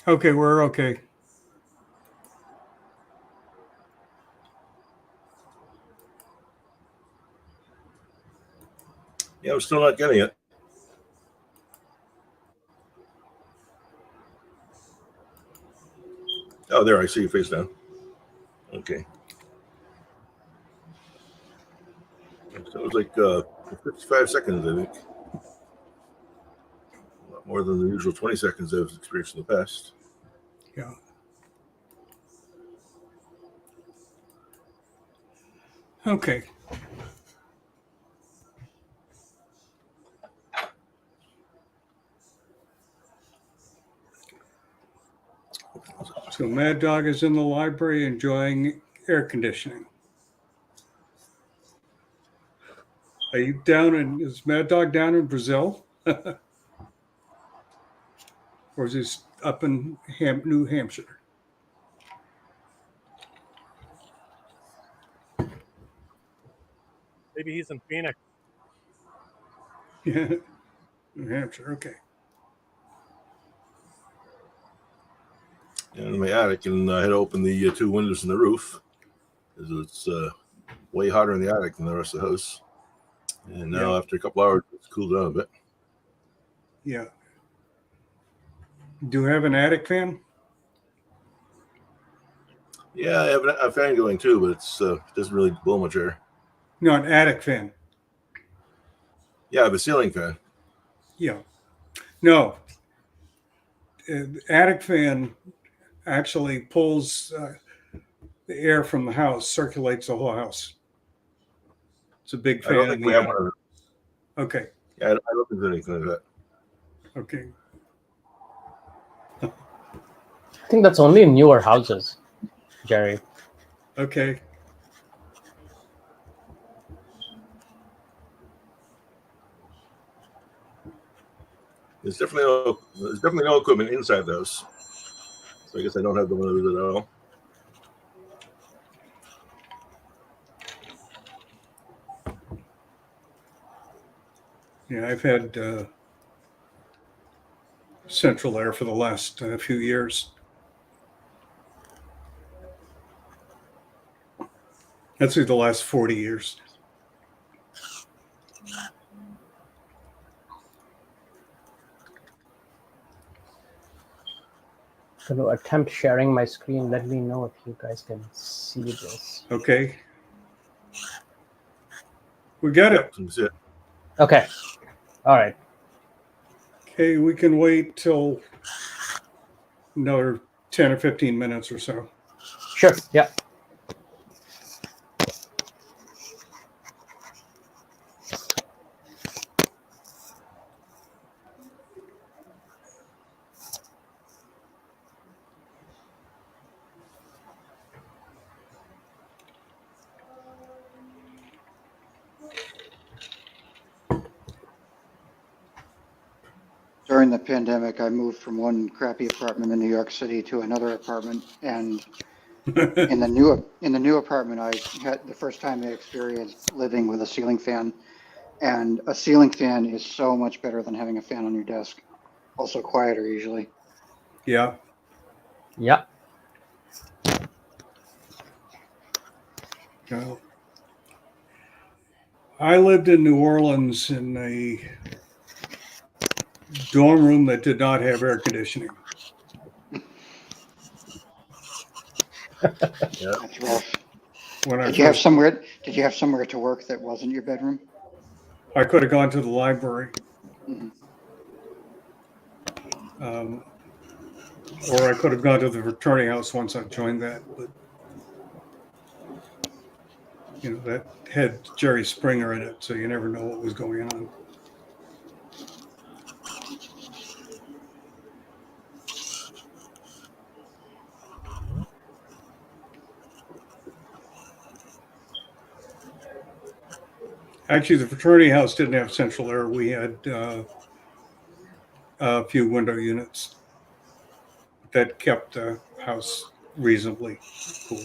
Okay, we're okay. Yeah, I'm still not getting it. Oh, there, I see your face now. Okay. So it was like 55 seconds, I think. A lot more than the usual 20 seconds I've experienced in the past. Yeah. Okay. So Mad Dog is in the library enjoying air conditioning. Are you down in, is Mad Dog down in Brazil? Or is he up in New Hampshire? Maybe he's in Phoenix. Yeah, New Hampshire. Okay. And in my attic, and I had to open the two windows in the roof because it's way hotter in the attic than the rest of the house. And now, Yeah. after a couple hours, it's cooled down a bit. Yeah. Do you have an attic fan? Yeah, I have a fan going too, but it doesn't really blow much air. No, an attic fan. Yeah, I have a ceiling fan. Yeah. No. Attic fan actually pulls the air from the house, circulates the whole house. It's a big I fan. don't think we have one of those. Okay. Yeah, I don't think there's anything like that. Okay. I think that's only in newer houses, Jerry. Okay. There's definitely no equipment inside the house. So I guess I don't have the one of those at all. Yeah, I've had central air for the last few years. That's the last 40 years. I'm going to attempt sharing my screen. Let me know if you guys can see this. Okay. We got it. That's it. Okay. All right. Okay, we can wait till another 10 or 15 minutes or so. Sure. Yeah. During the pandemic, I moved from one crappy apartment in New York City to another apartment, and in the new apartment, I had the first time I experienced living with a ceiling fan, and a ceiling fan is so much better than having a fan on your desk. Also quieter usually. Yeah. Yeah. I lived in New Orleans in a dorm room that did not have air conditioning. Yeah. That's rough. When I Did you have first, somewhere to work that wasn't your bedroom? I could have gone to the library, Mhm. or I could have gone to the fraternity house once I joined that. But that had Jerry Springer in it, so you never know what was going on. Actually, the fraternity house didn't have central air. We had a few window units that kept the house reasonably cool.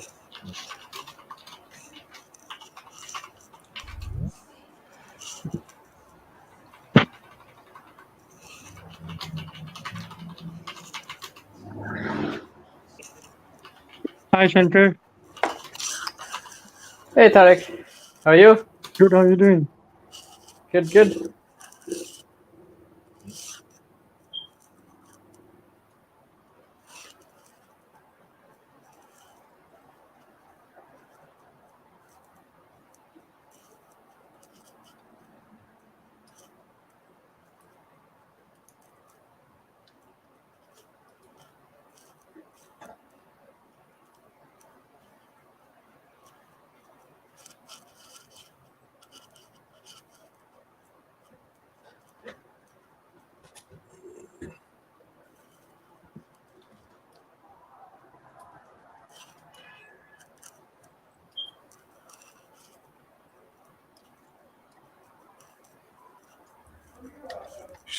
Hi, Shankar. Hey, Tarek. How are you? Good. How are you doing? Good, good.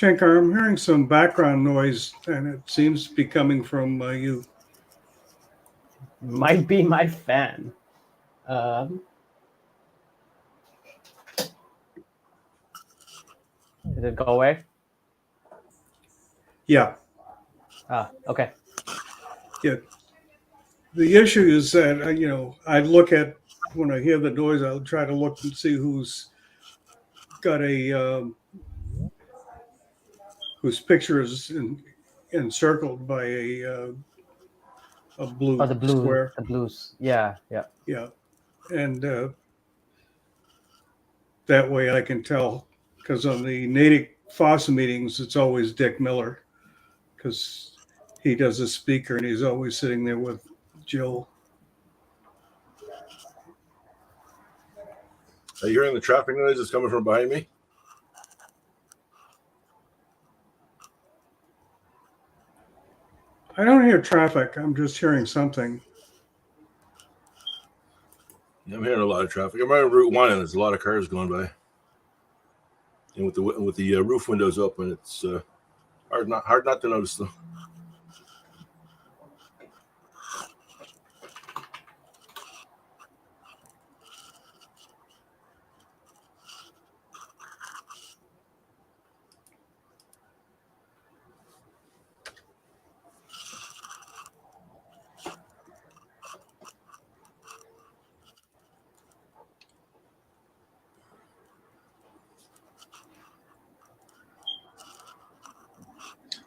Shankar, I'm hearing some background noise, and it seems to be coming from you. Might be my fan. Um, did it go away? Yeah, Ah, okay. yeah. The issue is that I look at when I hear the noise, I'll try to look and see who's got whose picture is encircled by a Oh, blue square. the blues. Yeah, yeah. Yeah, and that way I can tell because on the Natick FOSSA meetings, it's always Dick Miller because he does the speaker and he's always sitting there with Jill. Are you hearing the traffic noise that's coming from behind me? I don't hear traffic. I'm just hearing something. Yeah, I'm hearing a lot of traffic. I'm right on Route 1, and there's a lot of cars going by. And with the roof windows open, it's hard not to notice them.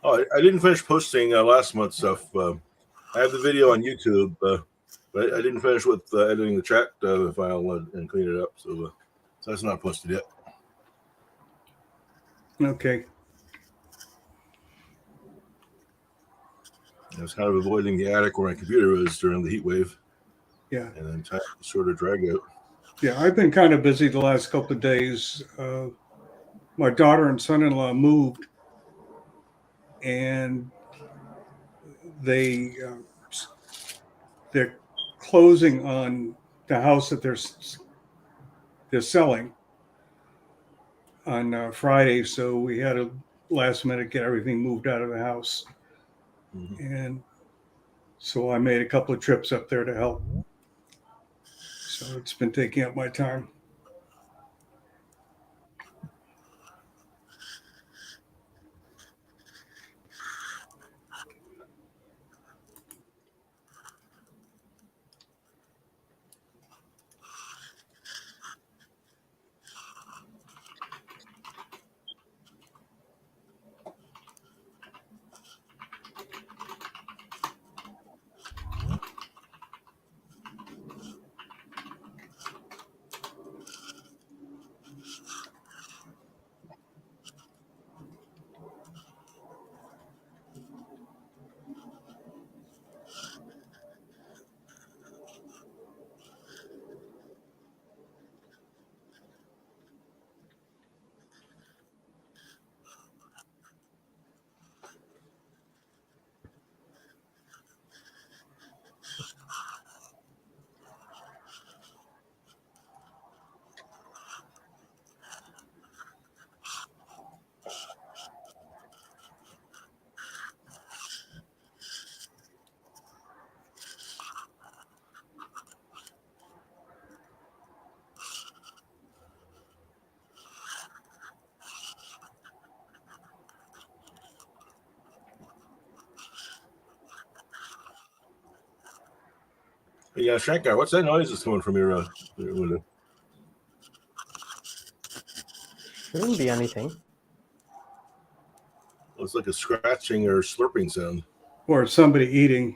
Oh, I didn't finish posting last month's stuff. I have the video on YouTube, but I didn't finish with editing the chat file and clean it up. So that's not posted yet. Okay. I was kind of avoiding the attic where my computer was during the heat wave, Yeah. and then time to sort of drag out. Yeah. I've been kind of busy the last couple of days. My daughter and son-in-law moved, and they're closing on the house that they're selling on Friday. So we had to last minute get everything moved out of the house, and so I made a couple of trips up there to help. So it's been taking up my time. Yeah, Shankar, what's that noise that's coming from your window? Shouldn't be anything. It's like a scratching or slurping sound. Or somebody eating.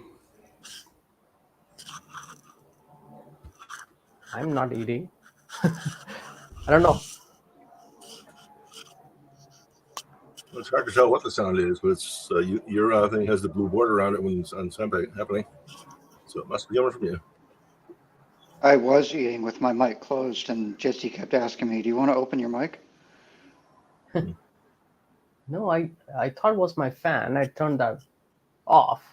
I'm not eating. I don't know. It's hard to tell what the sound is, but it's your thing has the blue border around it when it's happening. So it must be coming from you. I was eating with my mic closed, and Jesse kept asking me, "Do you want to open your mic?" No, I thought it was my fan. I turned that off.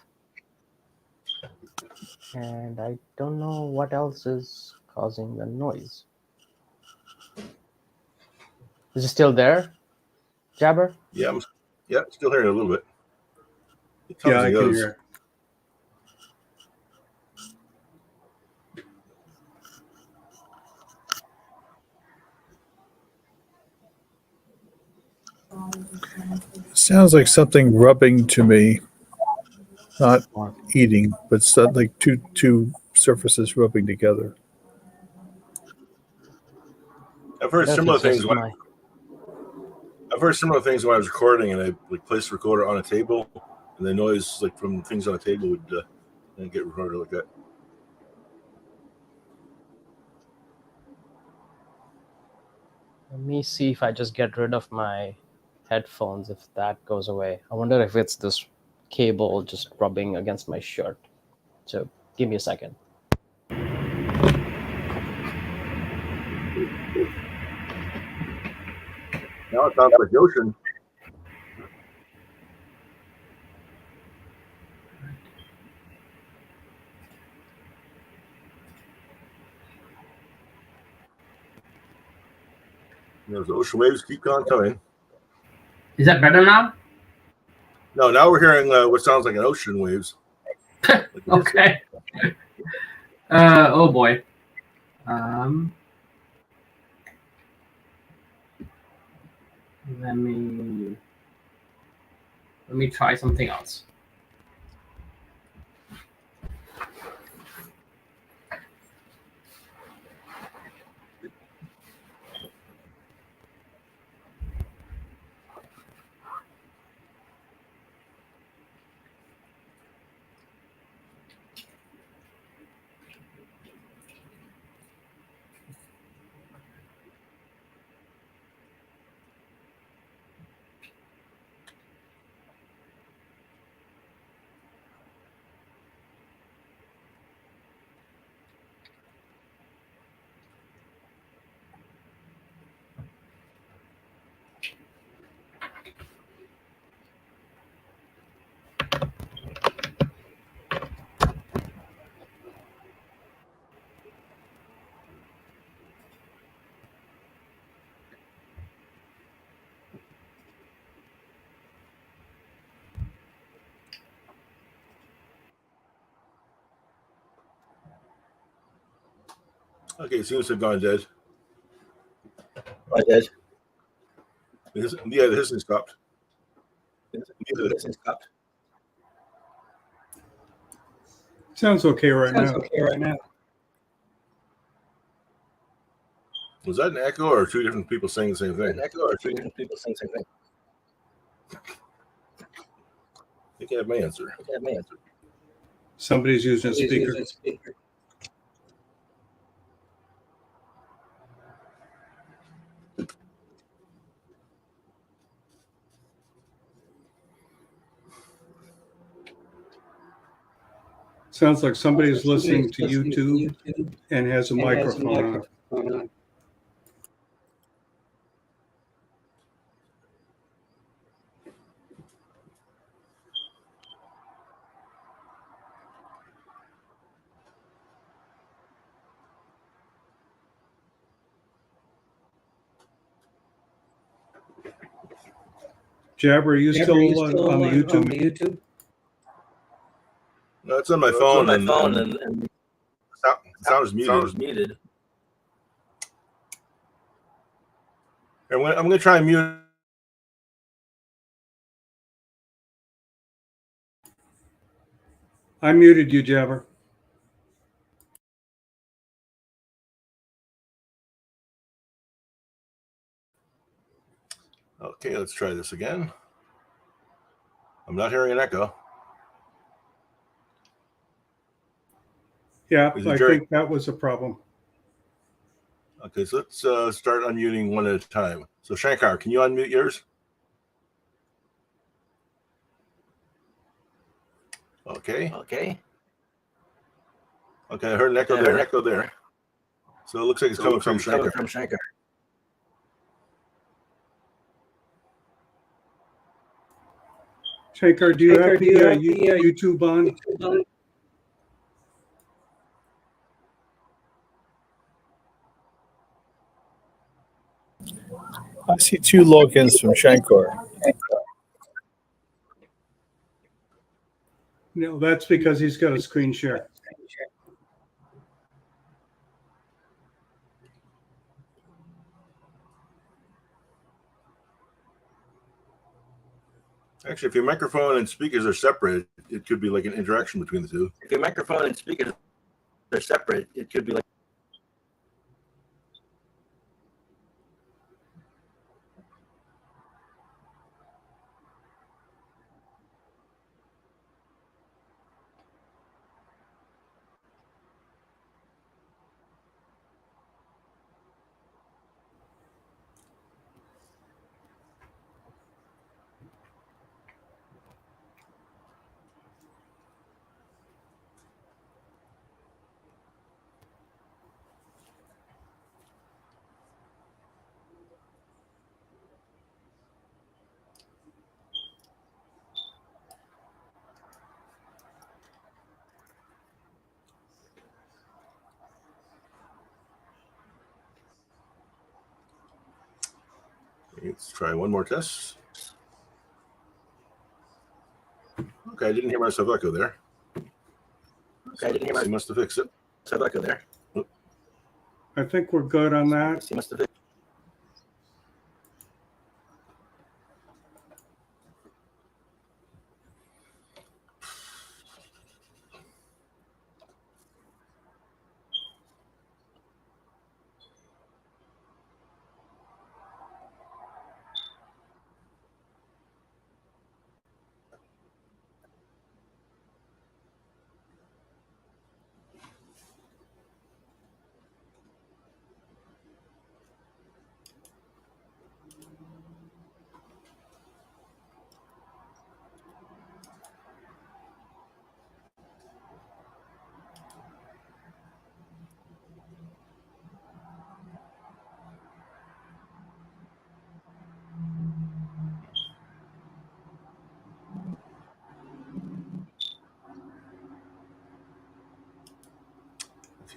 And I don't know what else is causing the noise. Is it still there, Jabber? Yeah, still hearing it a little bit. It comes Yeah, I and can goes. hear. Sounds like something rubbing to me, not eating, but like two surfaces rubbing together. I've heard What if similar it's things just when my... I was recording and I placed the recorder on a table, and the noise like from things on a table would get recorded like that. Let me see if I just get rid of my headphones, if that goes away. I wonder if it's this cable just rubbing against my shirt. So give me a second. Now it sounds like the ocean. Those ocean waves keep on coming. Is that better now? No, now we're hearing what sounds like an ocean waves. Okay. Oh boy. Let me try something else. Okay, it seems to have gone dead. I did. The hissing stopped. The hissing stopped. Sounds okay right now. Okay right now. Was that an echo or two different people saying the same thing? An echo or two different people saying the same thing? I think I have my answer. Somebody's using a speaker. Sounds like somebody's listening to YouTube and has a microphone on. Jabber, are you still on the YouTube? No, it's on my phone, and the sound is muted. And I'm going to try and mute. I muted you, Jabber. Okay, let's try this again. I'm not hearing an echo. Yeah, Is it I Jerry? think that was a problem. Okay, so let's start unmuting one at a time. So Shankar, can you unmute yours? Okay. Okay. Okay, I heard an echo there. So it looks like it's coming from Shankar. Shankar. Shankar, do you have the YouTube on? I see 2 logins from Shankar. No, that's because he's got a screen share. Actually, if your microphone and speakers are separate, it could be like an interaction between the two. If your microphone and speakers are separate, it could be like. Let's try one more test. Okay, I didn't hear myself echo there. Okay, I didn't hear He must have fixed it. myself echo there. I think we're good on that. He must have.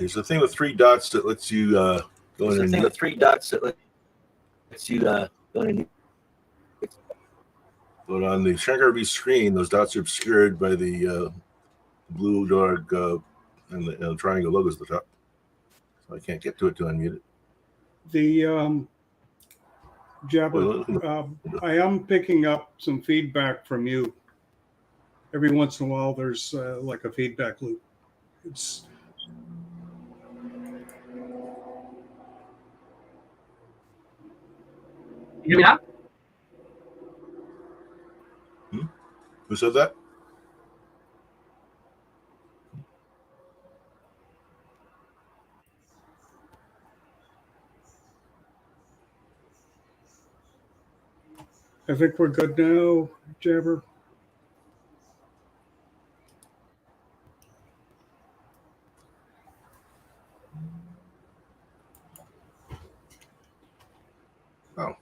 Okay, so the thing with 3 dots that lets you go in and thing with 3 dots that lets you go in. but on the Shankar V screen, those dots are obscured by the blue dog and the triangle logos at the top. So I can't get to it to unmute it. The Jabber, I am picking up some feedback from you. Every once in a while, there's like a feedback loop. It's You hear me now? Who said that? I think we're good now, Jabber. Oh.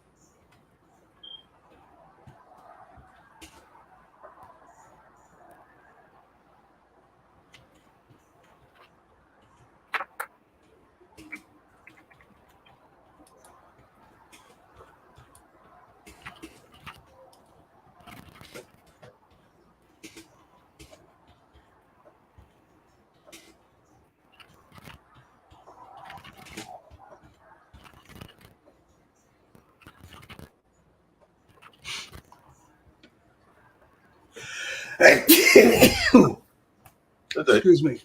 Excuse me.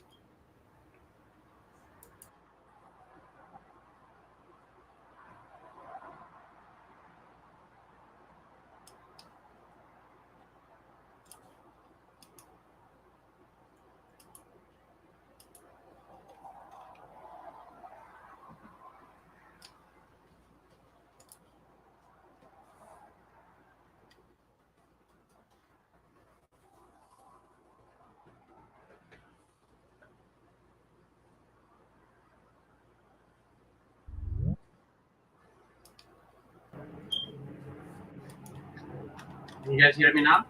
Can you guys hear me now?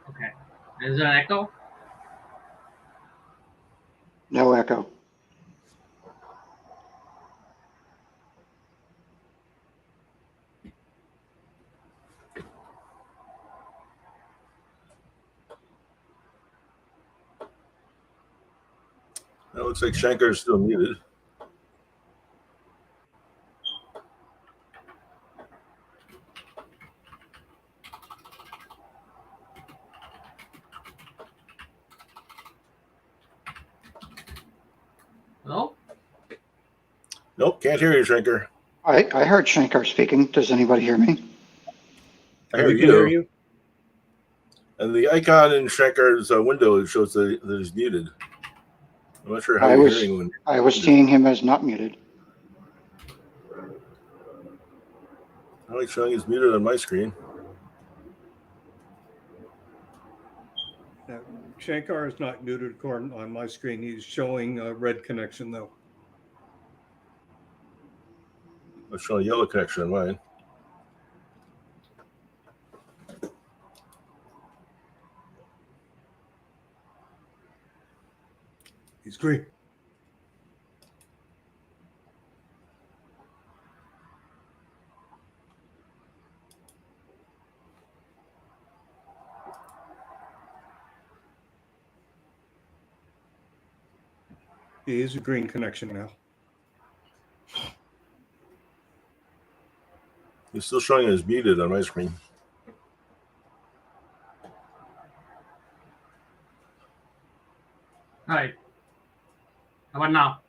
Okay. Is there an echo? No echo. It looks like Shankar is still muted. Hello? Nope, can't hear you, Shankar. I heard Shankar speaking. Does anybody hear me? I hear We can hear you. And the icon in Shankar's window, it shows that he's muted. I'm not sure how I you're was- hearing when. I was seeing him as not muted. I'm like showing he's muted on my screen. Shankar is not muted according on my screen. He's showing a red connection though. I'm showing a yellow connection on mine. He's green. He is a green connection now. He's still showing as muted on my screen. All right. How about now?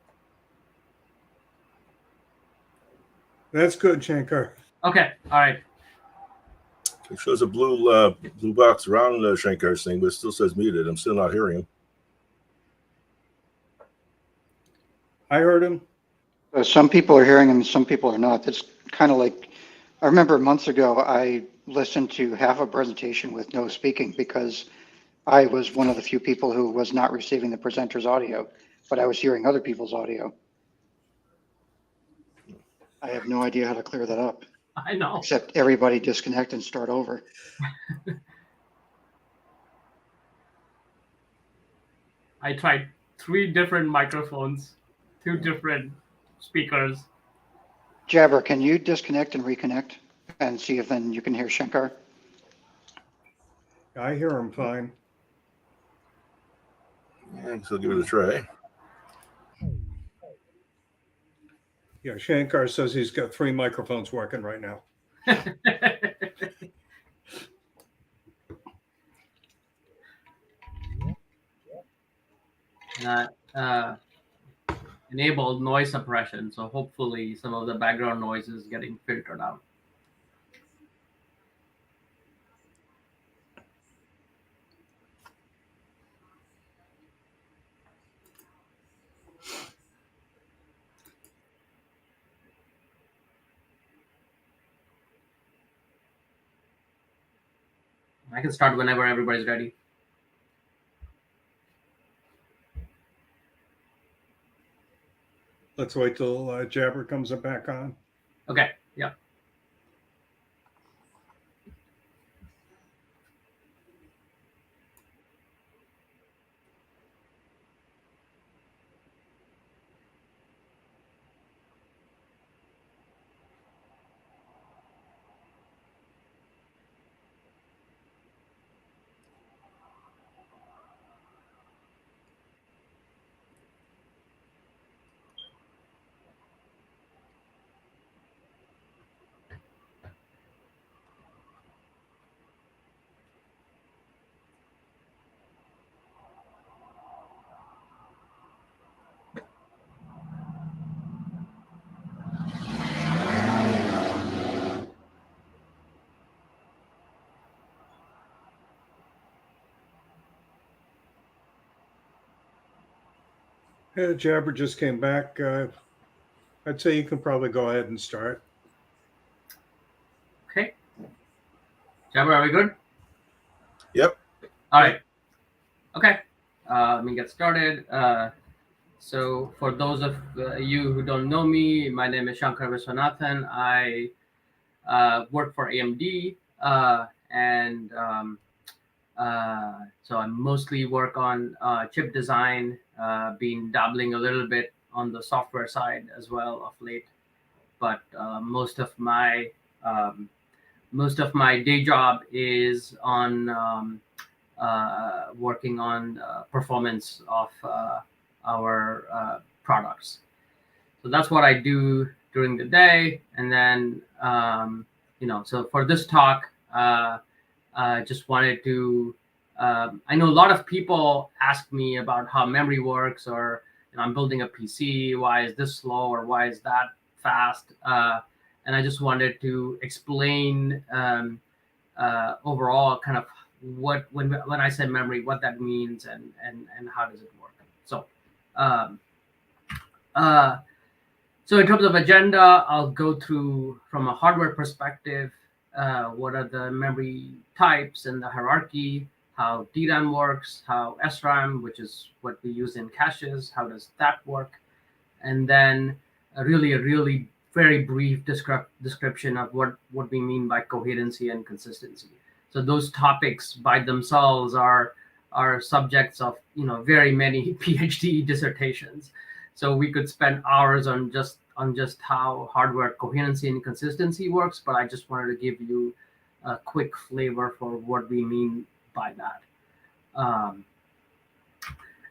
That's good, Shankar. Okay. All right. It shows a blue box around Shankar's thing, but it still says muted. I'm still not hearing him. I heard him. Some people are hearing him, some people are not. It's kind of like, I remember months ago, I listened to half a presentation with no speaking because I was one of the few people who was not receiving the presenter's audio, but I was hearing other people's audio. I have no idea how to clear that up, I know. except everybody disconnect and start over. I tried 3 different microphones, 2 different speakers. Jabber, can you disconnect and reconnect and see if then you can hear Shankar? I hear him fine. Yeah, so give it a try. Yeah, Shankar says he's got 3 microphones working right now. Enabled noise suppression, so hopefully some of the background noise is getting filtered out. I can start whenever everybody's ready. Let's wait till Jabber comes back on. Okay, yeah. Yeah, Jabber just came back. I'd say you can probably go ahead and start. Okay. Jabber, are we good? Yep. All right. Okay. Let me get started. So for those of you who don't know me, my name is Shankar Viswanathan. I work for AMD, and so I mostly work on chip design, been dabbling a little bit on the software side as well of late. But most of my day job is on working on performance of our products. So that's what I do during the day. And then, so for this talk, just wanted to, I know a lot of people ask me about how memory works, or I'm building a PC, why is this slow or why is that fast? And I just wanted to explain overall kind of what when I say memory, what that means and how does it work. So so in terms of agenda, I'll go through from a hardware perspective, what are the memory types and the hierarchy, how DRAM works, how SRAM, which is what we use in caches, how does that work, and then a really very brief description of what we mean by coherency and consistency. So those topics by themselves are subjects of very many PhD dissertations. So we could spend hours on just how hardware coherency and consistency works, but I just wanted to give you a quick flavor for what we mean by that.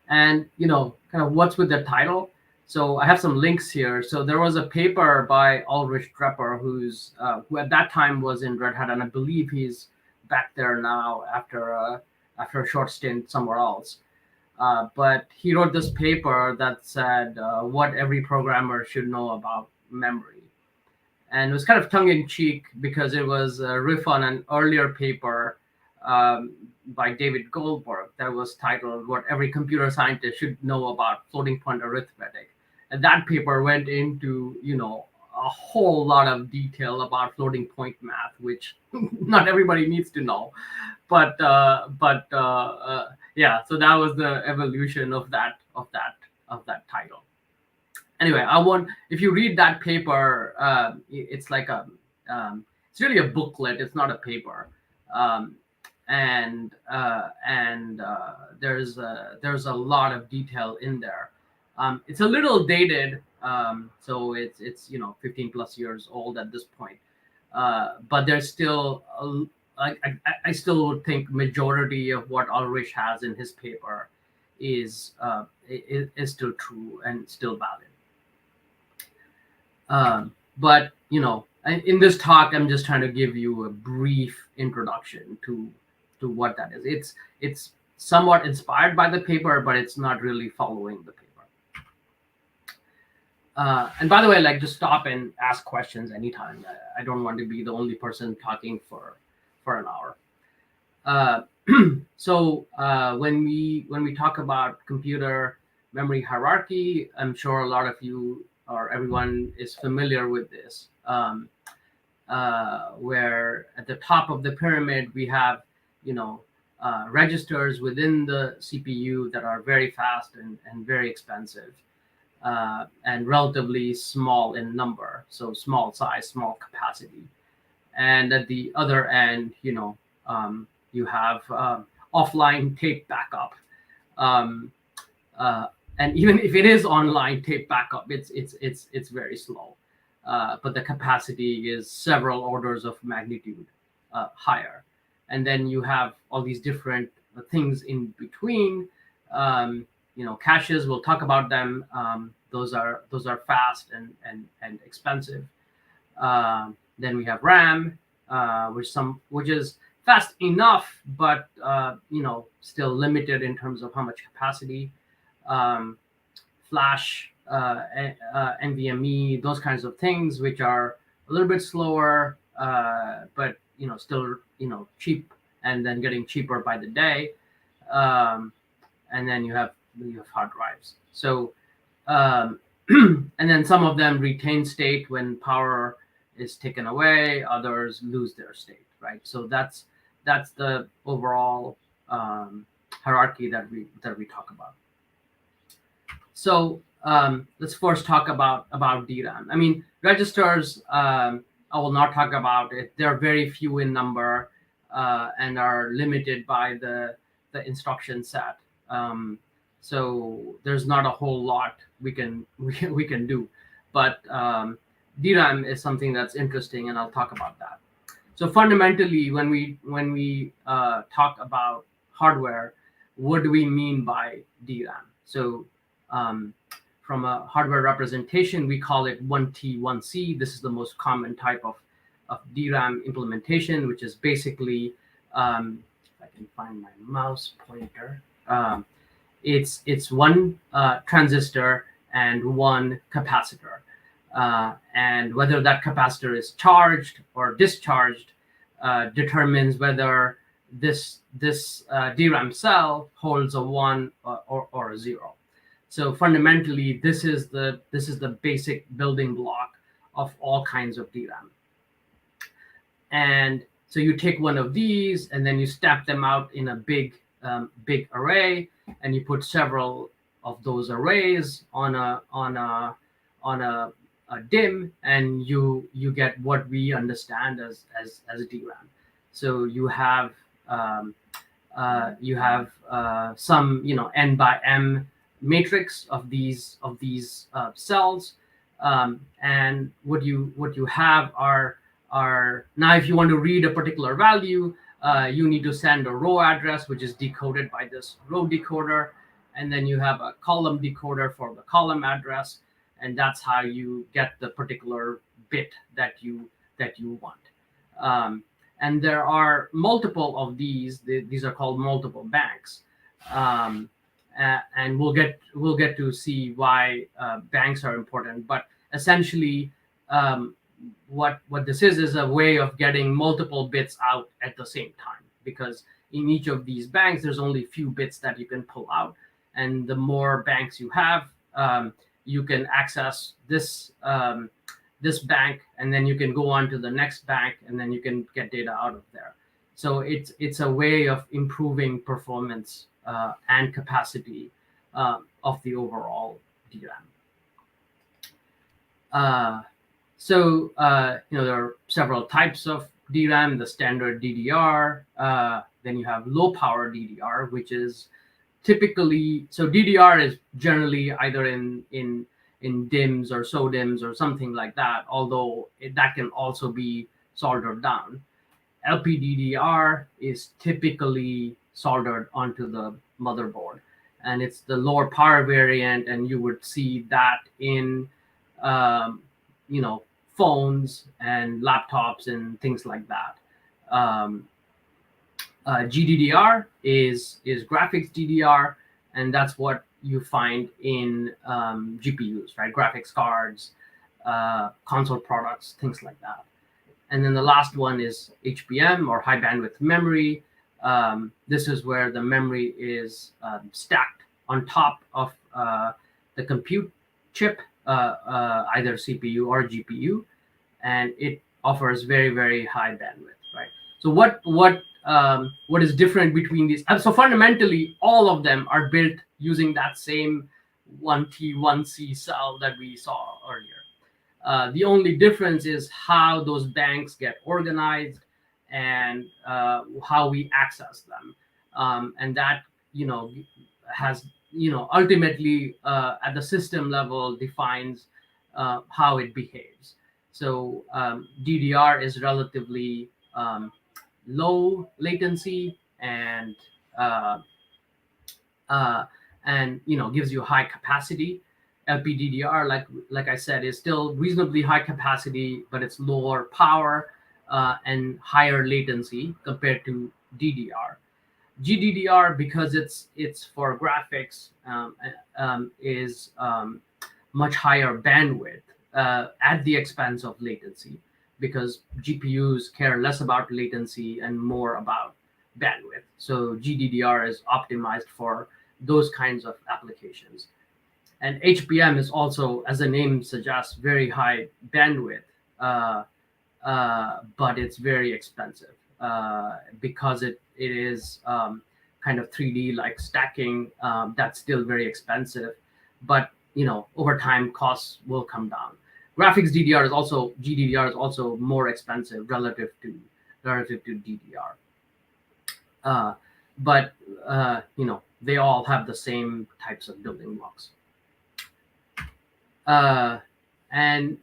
And kind of what's with the title. So I have some links here. So there was a paper by Ulrich Drepper, who at that time was in Red Hat, and I believe he's back there now after a short stint somewhere else. But he wrote this paper that said what every programmer should know about memory. And it was kind of tongue-in-cheek because it was a riff on an earlier paper by David Goldberg that was titled "What Every Computer Scientist Should Know About Floating Point Arithmetic." And that paper went into, a whole lot of detail about floating point math, which not everybody needs to know. But yeah, so that was the evolution of that title. Anyway, if you read that paper, it's like it's really a booklet. It's not a paper. And there's a lot of detail in there. It's a little dated, so it's 15 plus years old at this point. But there's still I still would think majority of what Ulrich has in his paper is still true and still valid. But in this talk, I'm just trying to give you a brief introduction to what that is. It's somewhat inspired by the paper, but it's not really following the paper. And by the way, just stop and ask questions anytime. I don't want to be the only person talking for an hour. So when we talk about computer memory hierarchy, I'm sure a lot of you or everyone is familiar with this, where at the top of the pyramid we have registers within the CPU that are very fast and very expensive, and relatively small in number, so small size, small capacity. And at the other end, you have offline tape backup, and even if it is online tape backup, it's very slow, but the capacity is several orders of magnitude higher. And then you have all these different things in between. Caches, we'll talk about them. Those are fast and expensive. Then we have RAM, which is fast enough, but still limited in terms of how much capacity. Flash, NVMe, those kinds of things, which are a little bit slower, but still cheap, and then getting cheaper by the day. And then you have hard drives. So and then some of them retain state when power is taken away. Others lose their state, right? So that's the overall hierarchy that we talk about. So let's first talk about DRAM. I mean, registers, I will not talk about it. There are very few in number and are limited by the instruction set. So there's not a whole lot we can do. But DRAM is something that's interesting, and I'll talk about that. So fundamentally, when we talk about hardware, what do we mean by DRAM? So from a hardware representation, we call it 1T, 1C. This is the most common type of DRAM implementation, which is basically, if I can find my mouse pointer, it's one transistor and one capacitor. And whether that capacitor is charged or discharged determines whether this DRAM cell holds a 1 or a 0. So fundamentally, this is the basic building block of all kinds of DRAM. And so you take one of these, and then you stack them out in a big array, and you put several of those arrays on a DIMM, and you get what we understand as DRAM. So you have some n by m matrix of these cells, and what you have are now, if you want to read a particular value, you need to send a row address, which is decoded by this row decoder, and then you have a column decoder for the column address, and that's how you get the particular bit that you want. And there are multiple of these. These are called multiple banks, and we'll get to see why banks are important. But essentially, what this is a way of getting multiple bits out at the same time, because in each of these banks, there's only a few bits that you can pull out, and the more banks you have, you can access this bank, and then you can go on to the next bank, and then you can get data out of there. So it's a way of improving performance and capacity of the overall DRAM. So there are several types of DRAM. The standard DDR. Then you have low power DDR, which is typically, so DDR is generally either in DIMMs or SODIMMs or something like that, although that can also be soldered down. LPDDR is typically soldered onto the motherboard, and it's the lower power variant, and you would see that in phones and laptops and things like that. GDDR is graphics DDR, and that's what you find in GPUs, right? Graphics cards, console products, things like that. And then the last one is HBM, or high bandwidth memory. This is where the memory is stacked on top of the compute chip, either CPU or GPU, and it offers very, very high bandwidth, right? So what is different between these? So fundamentally, all of them are built using that same 1T, 1C cell that we saw earlier. The only difference is how those banks get organized and how we access them, and that has ultimately at the system level defines how it behaves. So DDR is relatively low latency and gives you high capacity. LPDDR, like I said, is still reasonably high capacity, but it's lower power and higher latency compared to DDR. GDDR, because it's for graphics, is much higher bandwidth at the expense of latency, because GPUs care less about latency and more about bandwidth. So GDDR is optimized for those kinds of applications. And HBM is also, as the name suggests, very high bandwidth, but it's very expensive because it is kind of 3D like stacking. That's still very expensive. but over time costs will come down. Graphics DDR is also GDDR is also more expensive relative to DDR. But they all have the same types of building blocks. And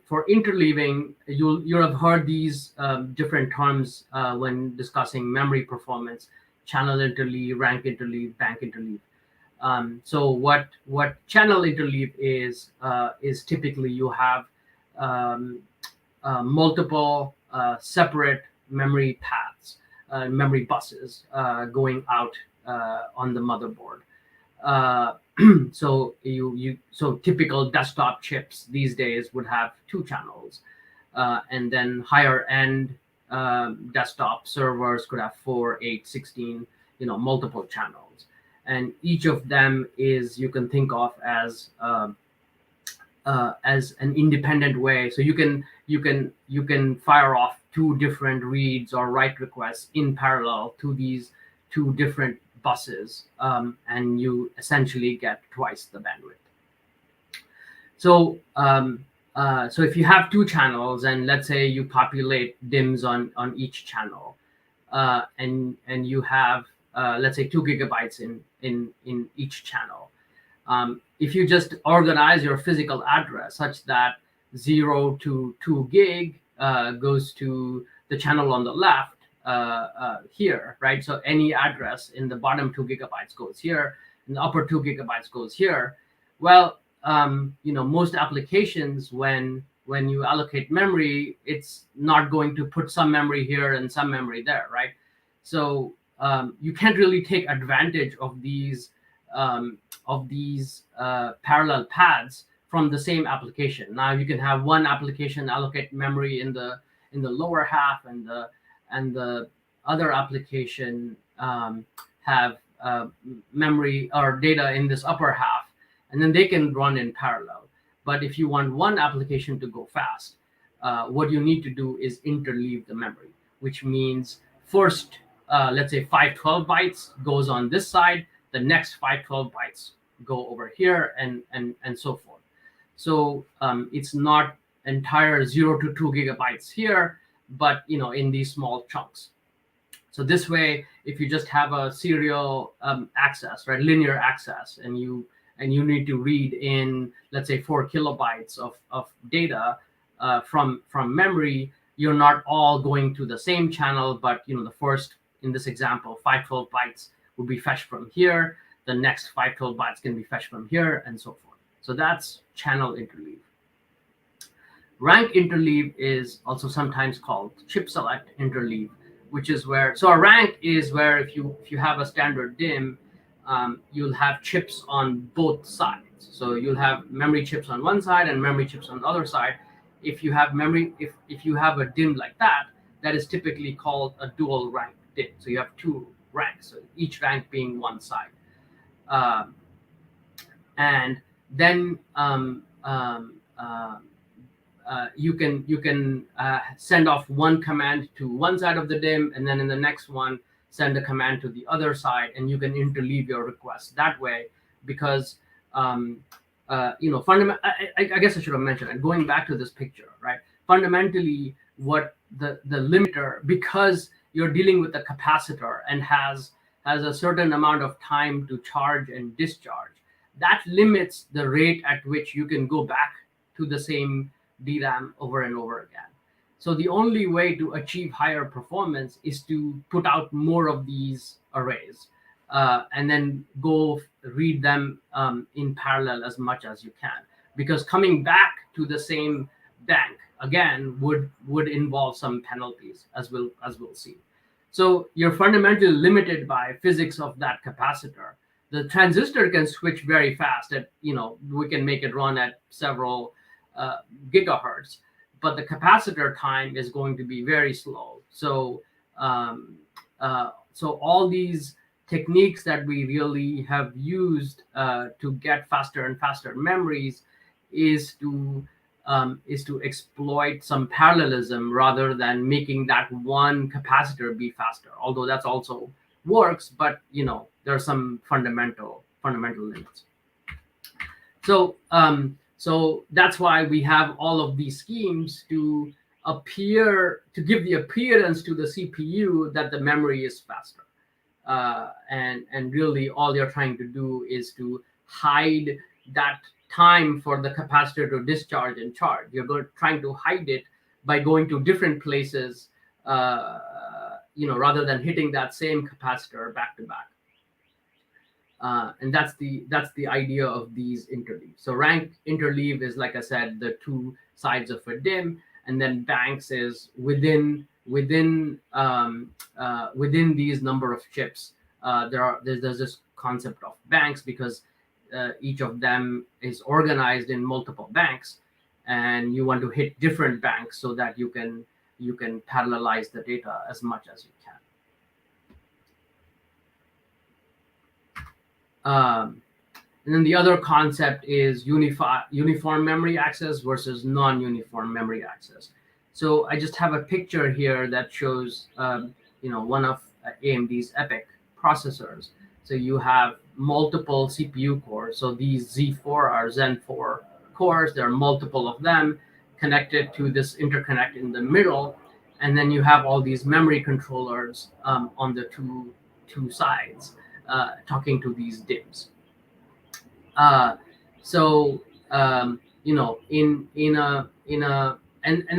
for interleaving, you'll have heard these different terms when discussing memory performance: channel interleave, rank interleave, bank interleave. So what channel interleave is typically you have multiple separate memory paths, memory buses going out on the motherboard. So so typical desktop chips these days would have 2 channels, and then higher end desktop servers could have 4, 8, 16, multiple channels, and each of them is, you can think of as an independent way. So you can fire off 2 different reads or write requests in parallel to these 2 different buses, and you essentially get twice the bandwidth. So so if you have 2 channels, and let's say you populate DIMMs on each channel, and you have let's say 2 gigabytes in each channel, if you just organize your physical address such that 0 to 2 gig goes to the channel on the left, here, right? So any address in the bottom 2 gigabytes goes here, and the upper 2 gigabytes goes here. Well, most applications, when you allocate memory, it's not going to put some memory here and some memory there, right? So you can't really take advantage of these parallel paths from the same application. Now you can have one application allocate memory in the lower half, and the other application have memory or data in this upper half, and then they can run in parallel. But if you want one application to go fast, what you need to do is interleave the memory, which means first, let's say 512 bytes goes on this side, the next 512 bytes go over here, and so forth. So it's not entire 0 to 2 gigabytes here, but in these small chunks. So this way, if you just have a serial access, right, linear access, and you need to read in, let's say, 4 kilobytes of data from memory, you're not all going to the same channel, but the first, in this example, 512 bytes will be fetched from here, the next 512 bytes can be fetched from here, and so forth. So that's channel interleave. Rank interleave is also sometimes called chip select interleave, which is where, so a rank is where if you have a standard DIMM, you'll have chips on both sides. So you'll have memory chips on one side and memory chips on the other side. If you have memory, if you have a DIMM like that, that is typically called a dual rank DIMM. So you have 2 ranks, so each rank being one side. And then you can send off one command to one side of the DIMM, and then in the next one send a command to the other side, and you can interleave your request that way. Because I guess I should have mentioned, and going back to this picture, right? Fundamentally, what the limiter, because you're dealing with a capacitor and has a certain amount of time to charge and discharge, that limits the rate at which you can go back to the same DRAM over and over again. So the only way to achieve higher performance is to put out more of these arrays, and then go read them in parallel as much as you can. Because coming back to the same bank again would involve some penalties, as we'll see. So you're fundamentally limited by physics of that capacitor. The transistor can switch very fast at, we can make it run at several gigahertz, but the capacitor time is going to be very slow. So so all these techniques that we really have used to get faster and faster memories is to exploit some parallelism rather than making that one capacitor be faster. Although that's also works, but there are some fundamental limits. So that's why we have all of these schemes to give the appearance to the CPU that the memory is faster. And really all you're trying to do is to hide that time for the capacitor to discharge and charge. You're trying to hide it by going to different places, rather than hitting that same capacitor back to back. And that's the idea of these interleaves. So rank interleave is, like I said, the two sides of a DIMM, and then banks is within these number of chips. There's this concept of banks because each of them is organized in multiple banks, and you want to hit different banks so that you can parallelize the data as much as you can. And then the other concept is uniform memory access versus non-uniform memory access. So I just have a picture here that shows, one of AMD's EPYC processors. So you have multiple CPU cores. So these Z4 are Zen 4 cores. There are multiple of them connected to this interconnect in the middle. And then you have all these memory controllers on the two sides. Talking to these DIMMs. And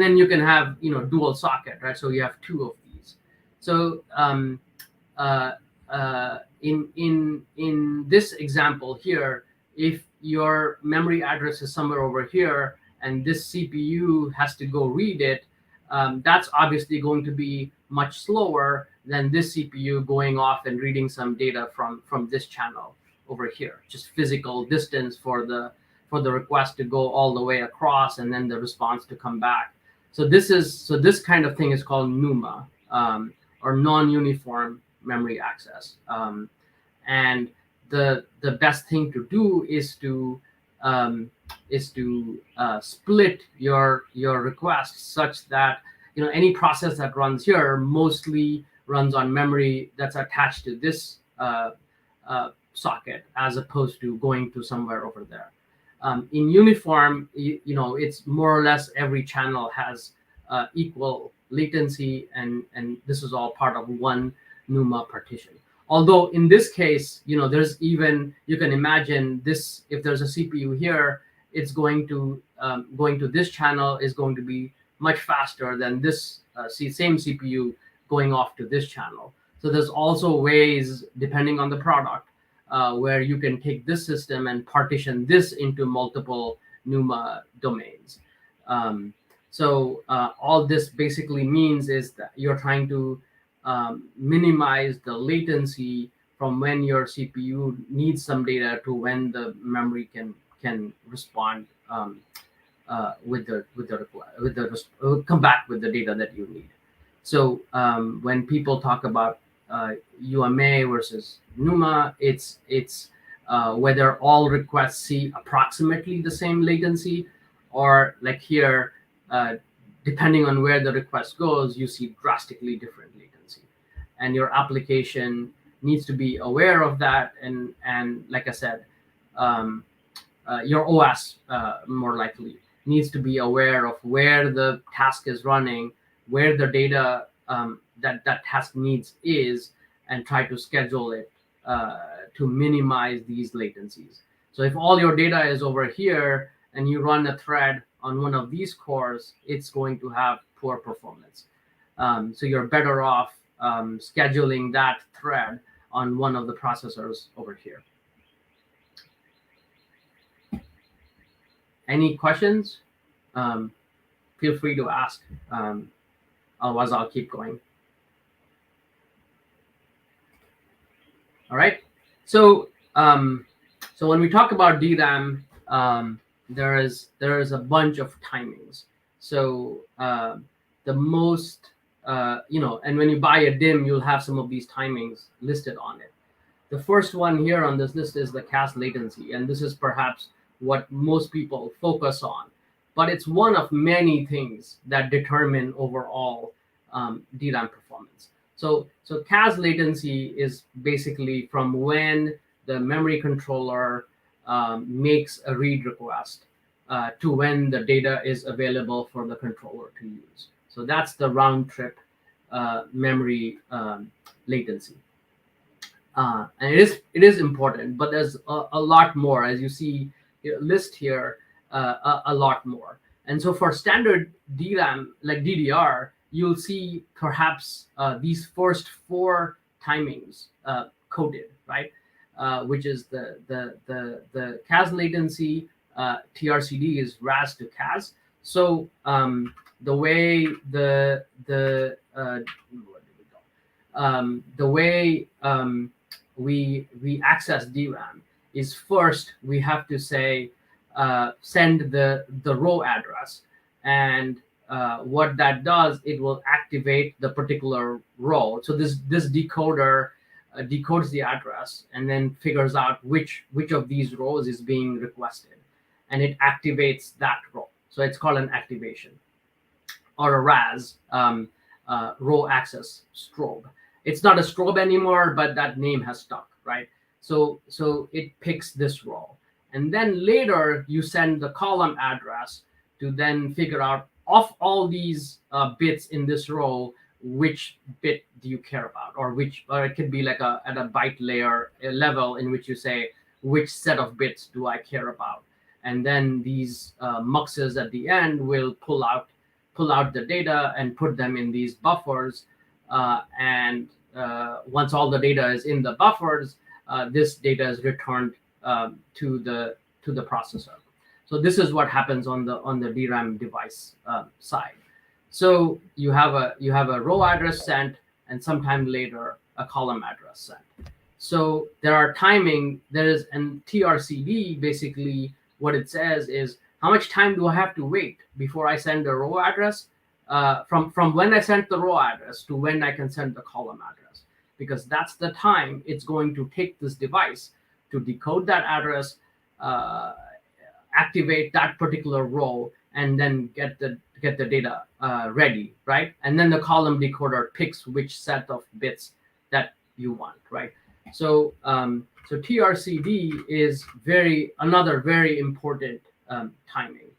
then you can have dual socket, right? So you have two of these. So in this example here, if your memory address is somewhere over here and this CPU has to go read it, that's obviously going to be much slower than this CPU going off and reading some data from this channel over here. Just physical distance for the request to go all the way across and then the response to come back. So this kind of thing is called NUMA, or non-uniform memory access. And the best thing to do is to split your request such that any process that runs here mostly runs on memory that's attached to this socket, as opposed to going to somewhere over there. In uniform, it's more or less every channel has equal latency, and this is all part of one NUMA partition. Although in this case, there's even, you can imagine this, if there's a CPU here, it's going to this channel is going to be much faster than this same CPU going off to this channel. So there's also ways, depending on the product, where you can take this system and partition this into multiple NUMA domains. So all this basically means is that you're trying to minimize the latency from when your CPU needs some data to when the memory can respond come back with the data that you need. So when people talk about UMA versus NUMA, it's whether all requests see approximately the same latency, or like here, depending on where the request goes, you see drastically different latency, and your application needs to be aware of that. And like I said, your OS more likely needs to be aware of where the task is running, where the data that task needs is, and try to schedule it to minimize these latencies. So if all your data is over here and you run a thread on one of these cores, it's going to have poor performance. So you're better off scheduling that thread on one of the processors over here. Any questions? Feel free to ask. Otherwise, I'll keep going. All right. So when we talk about DRAM, there is a bunch of timings. So the most, and when you buy a DIMM, you'll have some of these timings listed on it. The first one here on this list is the CAS latency, and this is perhaps what most people focus on, but it's one of many things that determine overall DRAM performance. So CAS latency is basically from when the memory controller makes a read request to when the data is available for the controller to use. So that's the round trip memory latency. And it is important, but there's a lot more, as you see list here, a lot more. And so for standard DRAM like DDR, you'll see perhaps these first 4 timings coded, right? Which is the CAS latency, TRCD is RAS to CAS. So the way the way we access DRAM is first we have to say send the row address, and what that does, it will activate the particular row. So this decoder decodes the address and then figures out which of these rows is being requested, and it activates that row. So it's called an activation, or a RAS, row access strobe. It's not a strobe anymore, but that name has stuck, right? So it picks this row, and then later you send the column address to then figure out of all these bits in this row, which bit do you care about, or it could be like at a byte layer level in which you say which set of bits do I care about, and then these muxes at the end will pull out the data and put them in these buffers, and once all the data is in the buffers, this data is returned to the processor. So this is what happens on the DRAM device side. So you have a row address sent, and sometime later a column address sent. So there are timing. There is an TRCD. Basically, what it says is how much time do I have to wait before I send the row address, from when I sent the row address to when I can send the column address, because that's the time it's going to take this device to decode that address, activate that particular row, and then get the data ready, right? And then the column decoder picks which set of bits that you want, right? So so TRCD is another very important timing,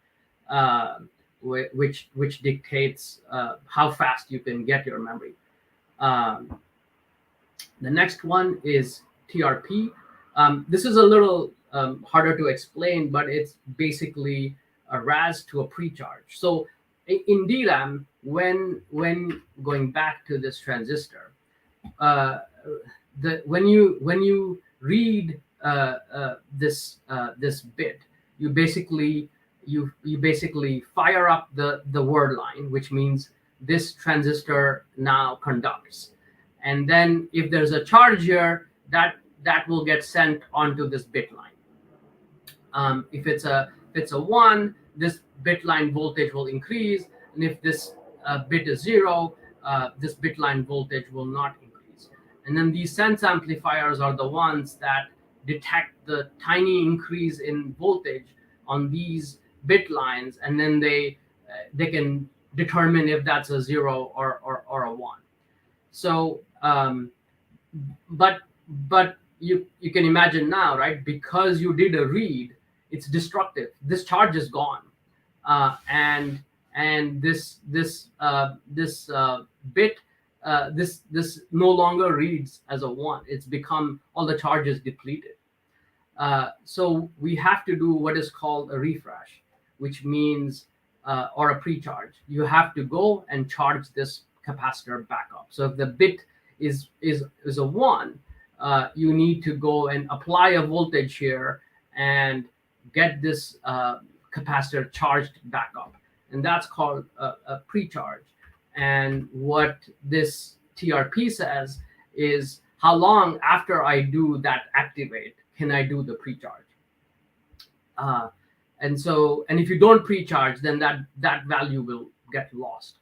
which dictates how fast you can get your memory. The next one is TRP. This is a little harder to explain, but it's basically a RAS to a precharge. So in DRAM, when going back to this transistor, when you read this bit, you basically fire up the word line, which means this transistor now conducts, and then if there's a charge here, that will get sent onto this bit line. If it's a 1, this bit line voltage will increase, and if this bit is 0, this bit line voltage will not increase. And then these sense amplifiers are the ones that detect the tiny increase in voltage on these bit lines, and then they can determine if that's a 0 or a 1. So but you can imagine now, right? Because you did a read, it's destructive. This charge is gone, and this bit this no longer reads as a 1. It's become, all the charge is depleted. So we have to do what is called a refresh, which means or a pre-charge. You have to go and charge this capacitor back up. So if the bit is a 1, you need to go and apply a voltage here and get this capacitor charged back up, and that's called a pre-charge. And what this TRP says is how long after I do that activate can I do the pre-charge. And if you don't pre-charge, then that value will get lost.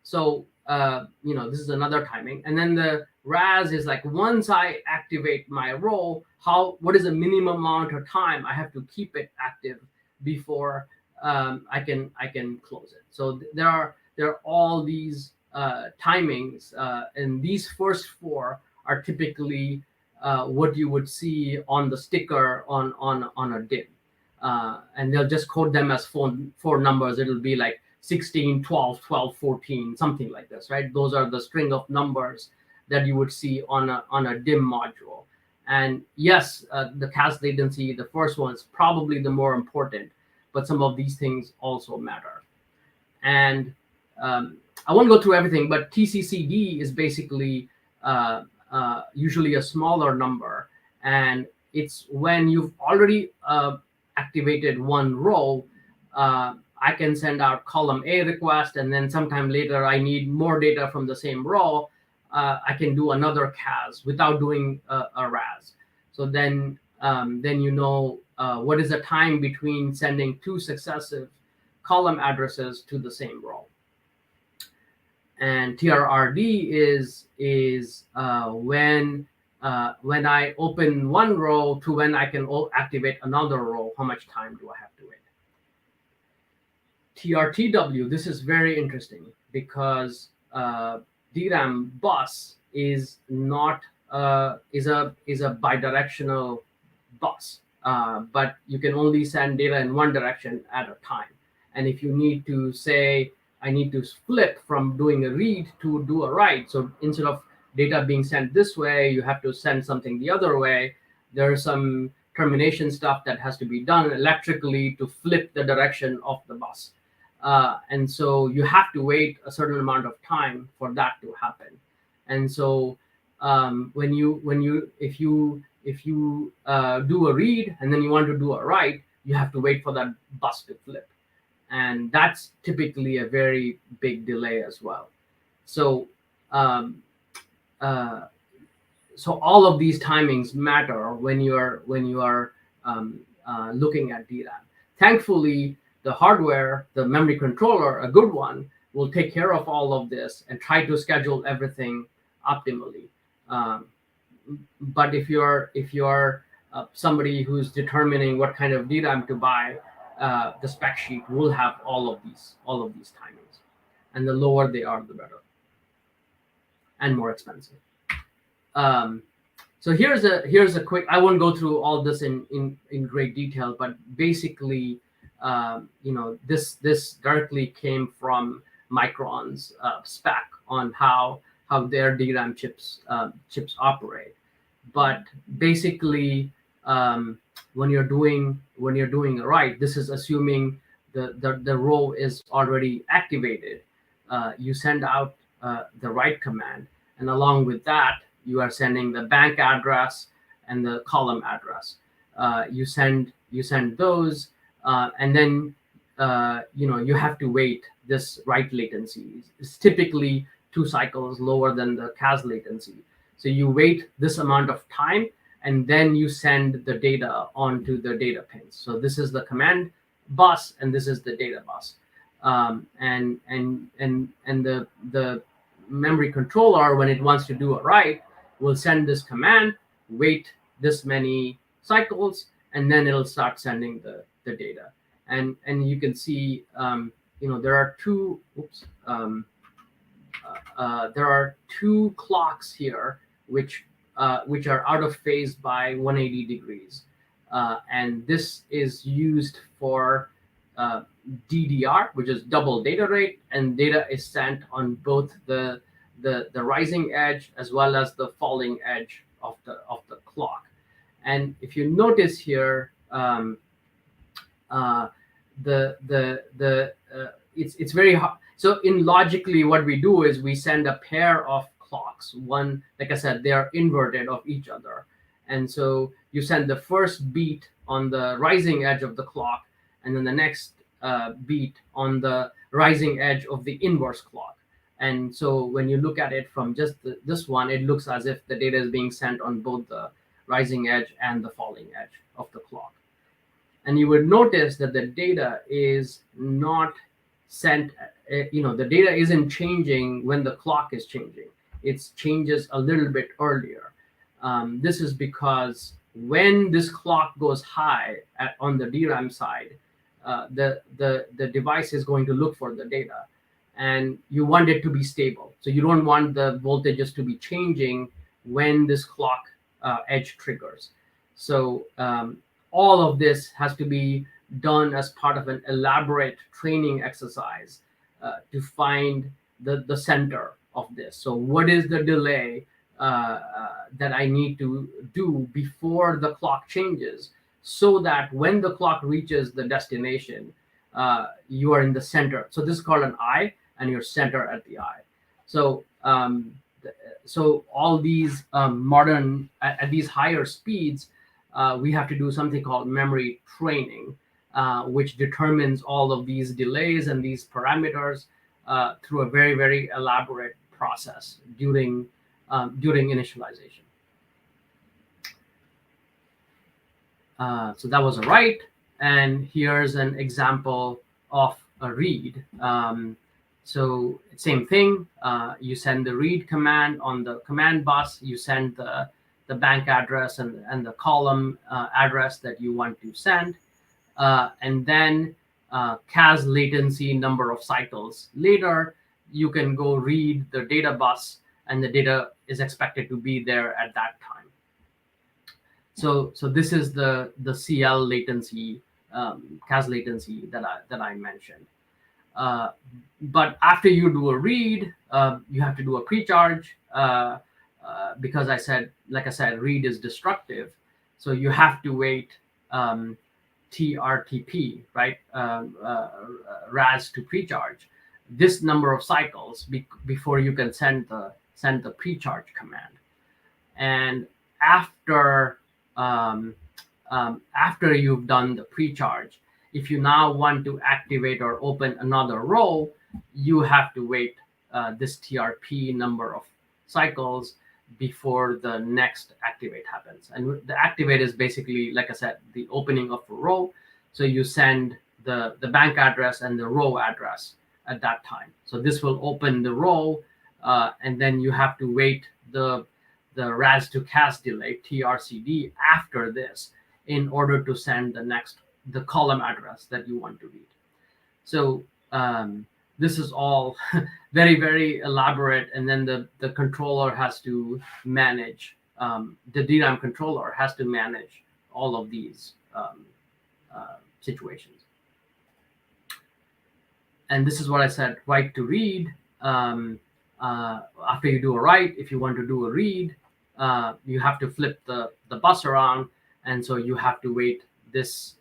So this is another timing. And then the RAS is like, once I activate my row, what is the minimum amount of time I have to keep it active before I can close it. So there are all these timings, and these first 4 are typically what you would see on the sticker on a DIMM. And they'll just code them as four numbers. It'll be like 16, 12, 12, 14, something like this, right? Those are the string of numbers that you would see on a DIMM module. And yes, the CAS latency, the first one, is probably the more important, but some of these things also matter. And I won't go through everything, but TCCD is basically usually a smaller number. And it's when you've already activated one row, I can send out column A request, and then sometime later I need more data from the same row. I can do another CAS without doing a RAS. So then you know what is the time between sending two successive column addresses to the same row. And TRRD is when I open one row to when I can activate another row. How much time do I have to wait? TRTW, this is very interesting because DRAM bus is not is a bidirectional bus, but you can only send data in one direction at a time. And if you need to say, I need to flip from doing a read to do a write, so instead of data being sent this way, you have to send something the other way. There's some termination stuff that has to be done electrically to flip the direction of the bus. And so you have to wait a certain amount of time for that to happen. And so if you do a read and then you want to do a write, you have to wait for that bus to flip. And that's typically a very big delay as well. So so all of these timings matter when you are looking at DRAM. Thankfully, the hardware, the memory controller, a good one, will take care of all of this and try to schedule everything optimally. But if you're somebody who's determining what kind of DRAM to buy, the spec sheet will have all of these timings, and the lower they are, the better, and more expensive. So here's a quick. I won't go through all this in great detail, but basically, this directly came from Micron's spec on how their DRAM chips operate. But basically, when you're doing a write, this is assuming the row is already activated. You send out the write command, and along with that, you are sending the bank address and the column address. You send those, and then you have to wait. This write latency is typically 2 cycles lower than the CAS latency. So you wait this amount of time, and then you send the data onto the data pins. So this is the command bus, and this is the data bus. And the memory controller, when it wants to do a write, will send this command, wait this many cycles, and then it'll start sending the data. And you can see, there are two. There are 2 clocks here, which are out of phase by 180 degrees, and this is used for DDR, which is double data rate, and data is sent on both the rising edge as well as the falling edge of the clock. And if you notice here, it's very hard. So logically, what we do is we send a pair of clocks. One, like I said, they are inverted of each other, and so you send the first beat on the rising edge of the clock, and then the next beat on the rising edge of the inverse clock. And so when you look at it from just this one, it looks as if the data is being sent on both the rising edge and the falling edge of the clock. And you would notice that the data is not sent, the data isn't changing when the clock is changing. It changes a little bit earlier. This is because when this clock goes high on the DRAM side, the device is going to look for the data, and you want it to be stable. So you don't want the voltages to be changing when this clock edge triggers. So all of this has to be done as part of an elaborate training exercise to find the center of this. So what is the delay that I need to do before the clock changes, so that when the clock reaches the destination, you are in the center. So this is called an eye, and you're center at the eye. So so all these modern at these higher speeds, we have to do something called memory training, which determines all of these delays and these parameters through a very, very elaborate process during initialization. So that was a write, and here's an example of a read. So same thing, you send the read command on the command bus, you send the bank address and the column address that you want to send, and then CAS latency number of cycles later, you can go read the data bus, and the data is expected to be there at that time. So this is the CL latency, CAS latency that I mentioned. But after you do a read, you have to do a pre-charge because like I said, read is destructive. So you have to wait TRTP, right? RAS to pre-charge this number of cycles before you can send the pre-charge command. And after you've done the pre-charge, if you now want to activate or open another row, you have to wait this TRP number of cycles before the next activate happens. And the activate is basically, like I said, the opening of a row. So you send the bank address and the row address at that time. So this will open the row, and then you have to wait the RAS to CAS delay, TRCD, after this in order to send the column address that you want to read. So this is all very, very elaborate, and then the controller has to manage, the DRAM controller has to manage all of these situations. And this is what I said, write to read. After you do a write, if you want to do a read, you have to flip the bus around, and so you have to wait this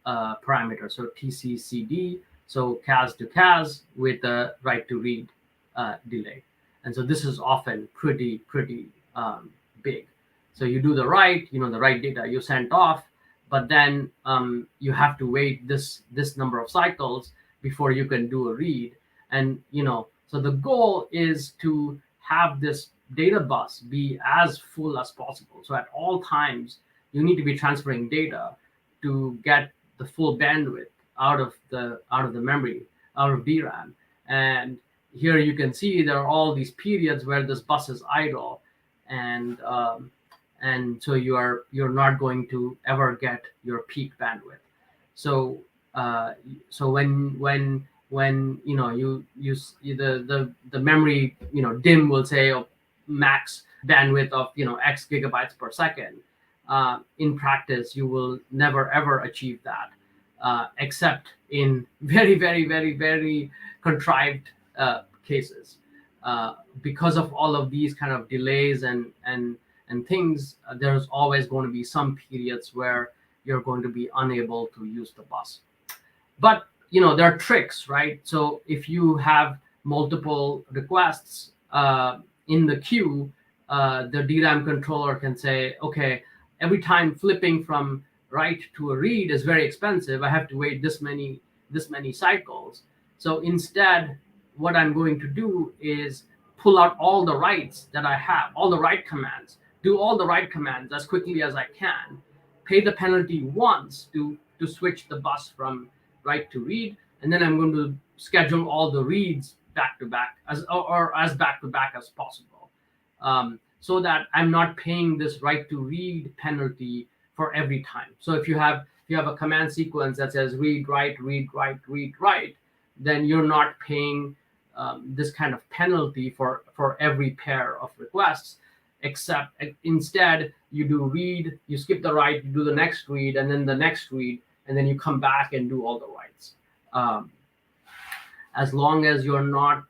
parameter, so TCCD, so CAS to CAS with the write to read delay. And so this is often pretty big. So you do the write, the write data you sent off, but then you have to wait this number of cycles before you can do a read. And so the goal is to have this data bus be as full as possible. So at all times, you need to be transferring data to get the full bandwidth out of the memory, out of DRAM. And here you can see there are all these periods where this bus is idle, and so you're not going to ever get your peak bandwidth. So when the memory DIMM will say max bandwidth of X gigabytes per second. In practice, you will never ever achieve that, except in very, very, very, very contrived cases. Because of all of these kind of delays and things, there's always going to be some periods where you're going to be unable to use the bus. But there are tricks, right? So if you have multiple requests in the queue, the DRAM controller can say, okay, every time flipping from write to a read is very expensive. I have to wait this many cycles. So instead, what I'm going to do is pull out all the writes that I have, all the write commands, do all the write commands as quickly as I can, pay the penalty once to switch the bus from write to read, and then I'm going to schedule all the reads back to back as back to back as possible, so that I'm not paying this write to read penalty for every time. So if you have a command sequence that says read write, then you're not paying this kind of penalty for every pair of requests. except instead you do read, you skip the write, you do the next read, and then the next read, and then you come back and do all the writes. As long as you're not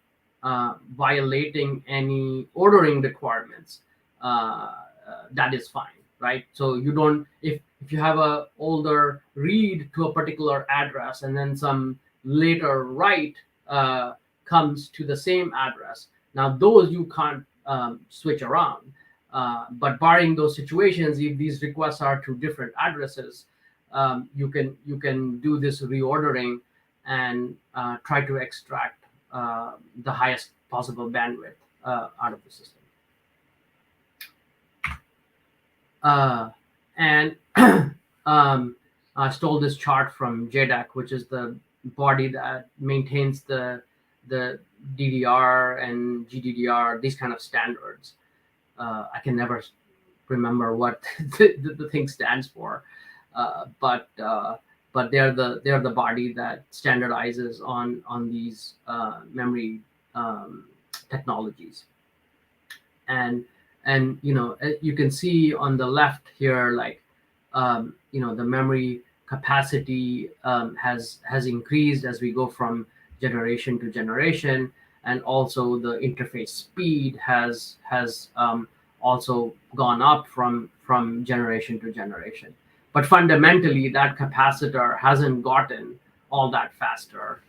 violating any ordering requirements, that is fine, right? So you don't, if you have a older read to a particular address and then some later write comes to the same address, now those you can't switch around. But barring those situations, if these requests are to different addresses, you can do this reordering and try to extract the highest possible bandwidth out of the system. And I stole this chart from JEDEC, which is the body that maintains the DDR and GDDR, these kind of standards. I can never remember what the thing stands for, but they're the body that standardizes on these memory technologies. And you can see on the left here, like the memory capacity has increased as we go from generation to generation, and also the interface speed has also gone up from generation to generation. But fundamentally, that capacitor hasn't gotten all that faster,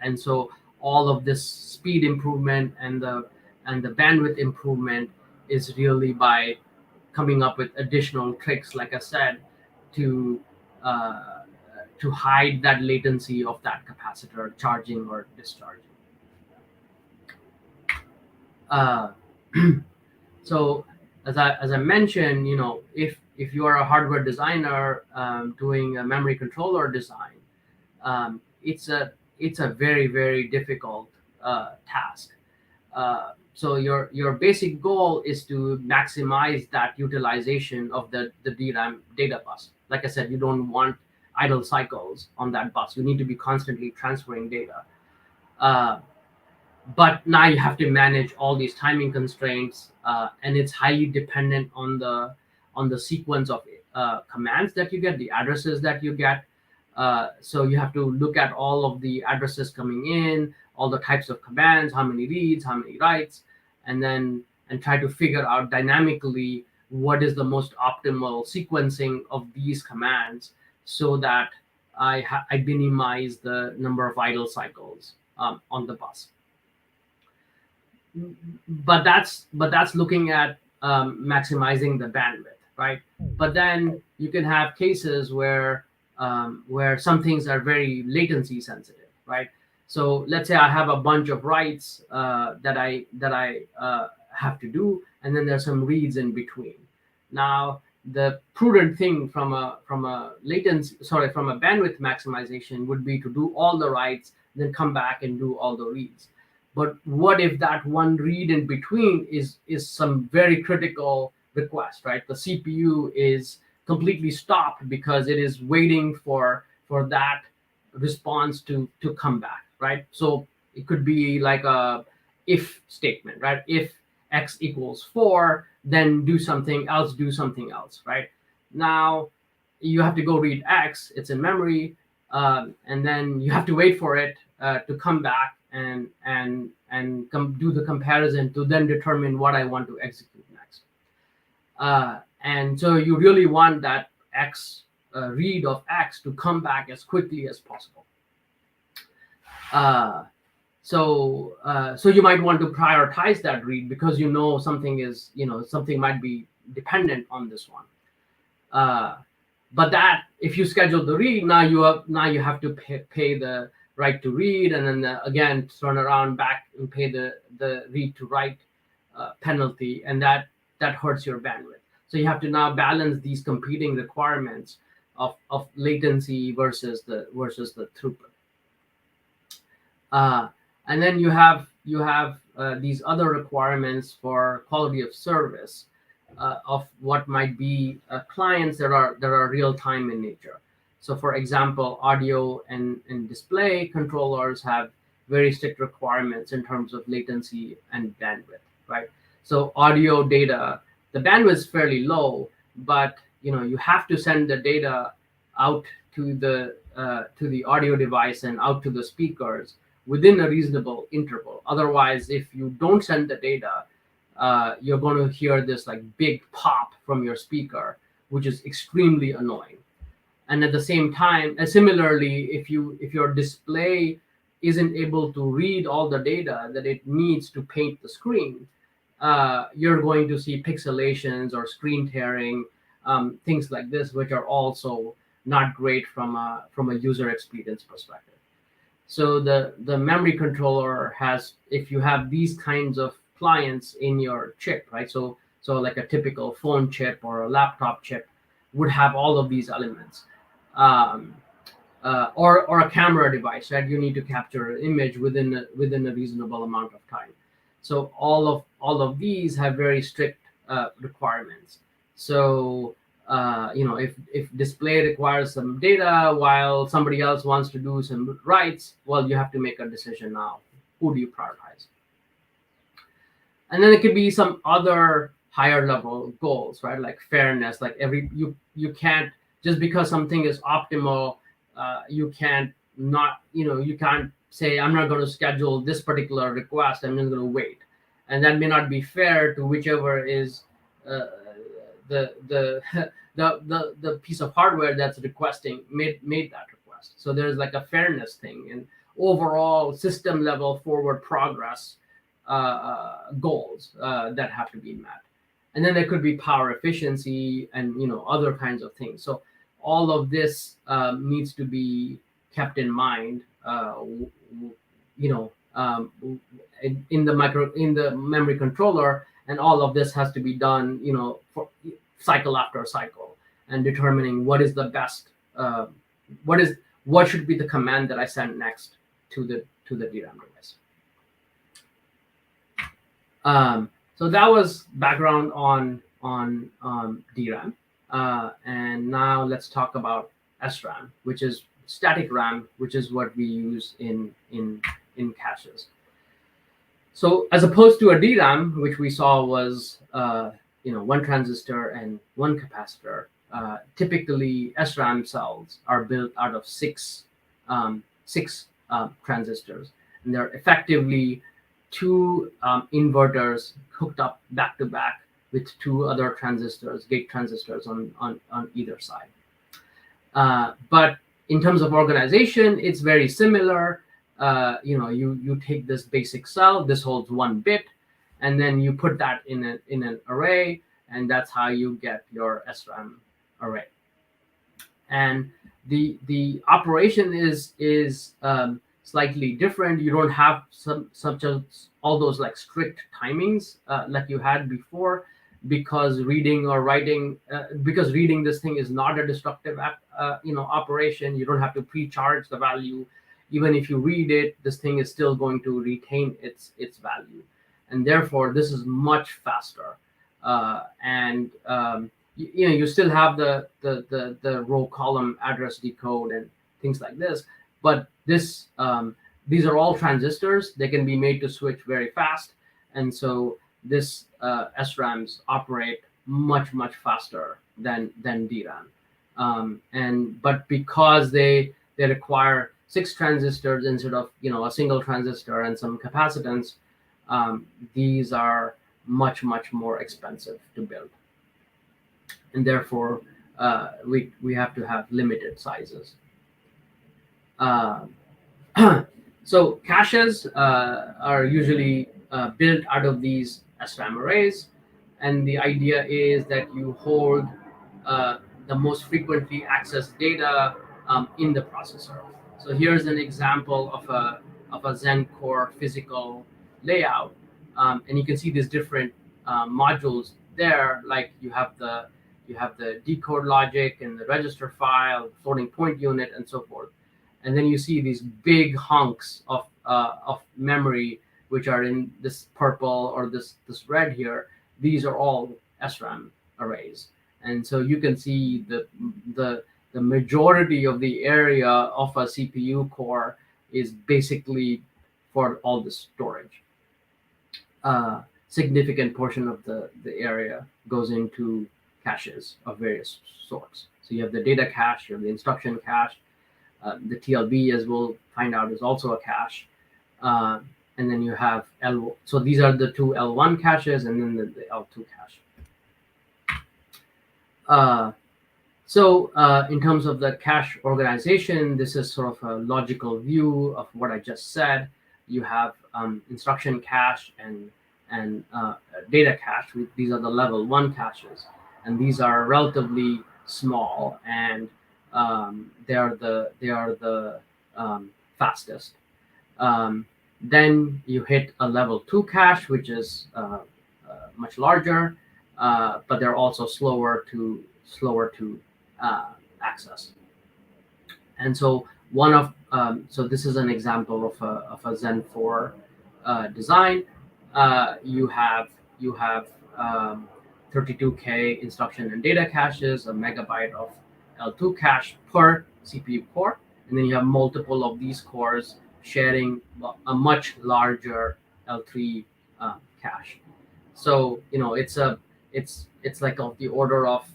and so all of this speed improvement and the bandwidth improvement is really by coming up with additional tricks, like I said, to hide that latency of that capacitor charging or discharging. So as I mentioned, if you are a hardware designer doing a memory controller design, it's a very, very difficult task. So your basic goal is to maximize that utilization of the DRAM data bus. Like I said, you don't want idle cycles on that bus. You need to be constantly transferring data. But now you have to manage all these timing constraints, and it's highly dependent on the sequence of commands that you get, the addresses that you get. So you have to look at all of the addresses coming in, all the types of commands, how many reads, how many writes, and try to figure out dynamically what is the most optimal sequencing of these commands, so that I minimize the number of idle cycles on the bus. But that's looking at maximizing the bandwidth, right? But then you can have cases where some things are very latency sensitive, right? So let's say I have a bunch of writes that I have to do, and then there's some reads in between. Now, the prudent thing from a bandwidth maximization would be to do all the writes, then come back and do all the reads. But what if that one read in between is some very critical request, right? The CPU is completely stopped because it is waiting for that response to come back, right? So it could be like a if statement, right? If x equals 4, then do something else, right? Now you have to go read x, it's in memory, and then you have to wait for it to come back and do the comparison to then determine what I want to execute next. And so you really want that x read of x to come back as quickly as possible. So you might want to prioritize that read because something might be dependent on this one. But that if you schedule the read, now you have to pay the write to read, and then again turn around back and pay the read to write penalty, and that hurts your bandwidth. So you have to now balance these competing requirements of latency versus the throughput. And then you have these other requirements for quality of service of what might be clients that are real time in nature. So, for example, audio and display controllers have very strict requirements in terms of latency and bandwidth, right? So audio data, the bandwidth is fairly low, but you have to send the data out to the audio device and out to the speakers within a reasonable interval. Otherwise, if you don't send the data, you're going to hear this like big pop from your speaker, which is extremely annoying. And at the same time, and similarly, if your display isn't able to read all the data that it needs to paint the screen, you're going to see pixelations or screen tearing, things like this, which are also not great from a user experience perspective. So the memory controller has, if you have these kinds of clients in your chip, right? So like a typical phone chip or a laptop chip would have all of these elements. Or a camera device, right? You need to capture an image within a reasonable amount of time. So all of these have very strict requirements. So if display requires some data while somebody else wants to do some writes, well, you have to make a decision now. Who do you prioritize? And then it could be some other higher level goals, right? Like fairness, like you can't, just because something is optimal, you can't say, I'm not going to schedule this particular request, I'm just going to wait. And that may not be fair to whichever is the piece of hardware that's requesting made that request. So there's like a fairness thing and overall system level forward progress goals that have to be met. And then there could be power efficiency and other kinds of things. So all of this needs to be kept in mind, in the memory controller, and all of this has to be done, for cycle after cycle, and determining what is the best, what should be the command that I send next to the DRAM device. So that was background on DRAM. And now let's talk about SRAM, which is static RAM, which is what we use in caches. So as opposed to a DRAM, which we saw was one transistor and one capacitor, typically SRAM cells are built out of six transistors, and they're effectively two inverters hooked up back to back with two other transistors, gate transistors on either side. But in terms of organization, it's very similar. You take this basic cell, this holds 1 bit, and then you put that in an array, and that's how you get your SRAM array. And the operation is slightly different. You don't have all those like strict timings like you had before, because reading this thing is not a destructive operation. You don't have to pre-charge the value. Even if you read it, this thing is still going to retain its value, and therefore this is much faster. You still have the row column address decode and things like this, but these are all transistors. They can be made to switch very fast, and so this SRAMs operate much faster than DRAM. But because they require 6 transistors instead of a single transistor and some capacitance, these are much more expensive to build, and therefore we have to have limited sizes. So caches are usually built out of these SRAM arrays, and the idea is that you hold the most frequently accessed data in the processor. So here's an example of a Zen core physical layout, and you can see these different modules there. Like you have the decode logic and the register file, floating point unit, and so forth. And then you see these big hunks of memory, which are in this purple or this red here. These are all SRAM arrays, and so you can see the majority of the area of a CPU core is basically for all the storage. significant portion of the area goes into caches of various sorts. So you have the data cache, you have the instruction cache, the TLB, as we'll find out, is also a cache. And then you have L. So these are the two L1 caches, and then the L2 cache. In terms of the cache organization, this is sort of a logical view of what I just said. You have instruction cache and data cache. These are the level 1 caches, and these are relatively small, and they are the fastest. Then you hit a level 2 cache, which is much larger, but they're also slower to access. And so so this is an example of a Zen 4 design. You have 32K instruction and data caches, a megabyte of L2 cache per CPU core, and then you have multiple of these cores sharing a much larger L3 cache. So it's like of the order of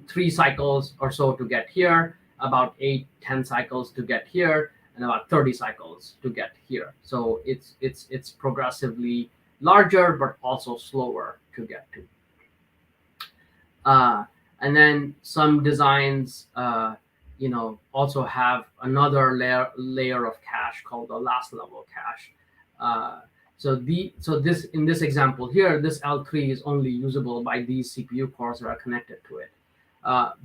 3 cycles or so to get here, about 8-10 cycles to get here, and about 30 cycles to get here. So it's progressively larger, but also slower to get to. And then some designs, also have another layer of cache called the last level cache. So this in this example here, this L3 is only usable by these CPU cores that are connected to it.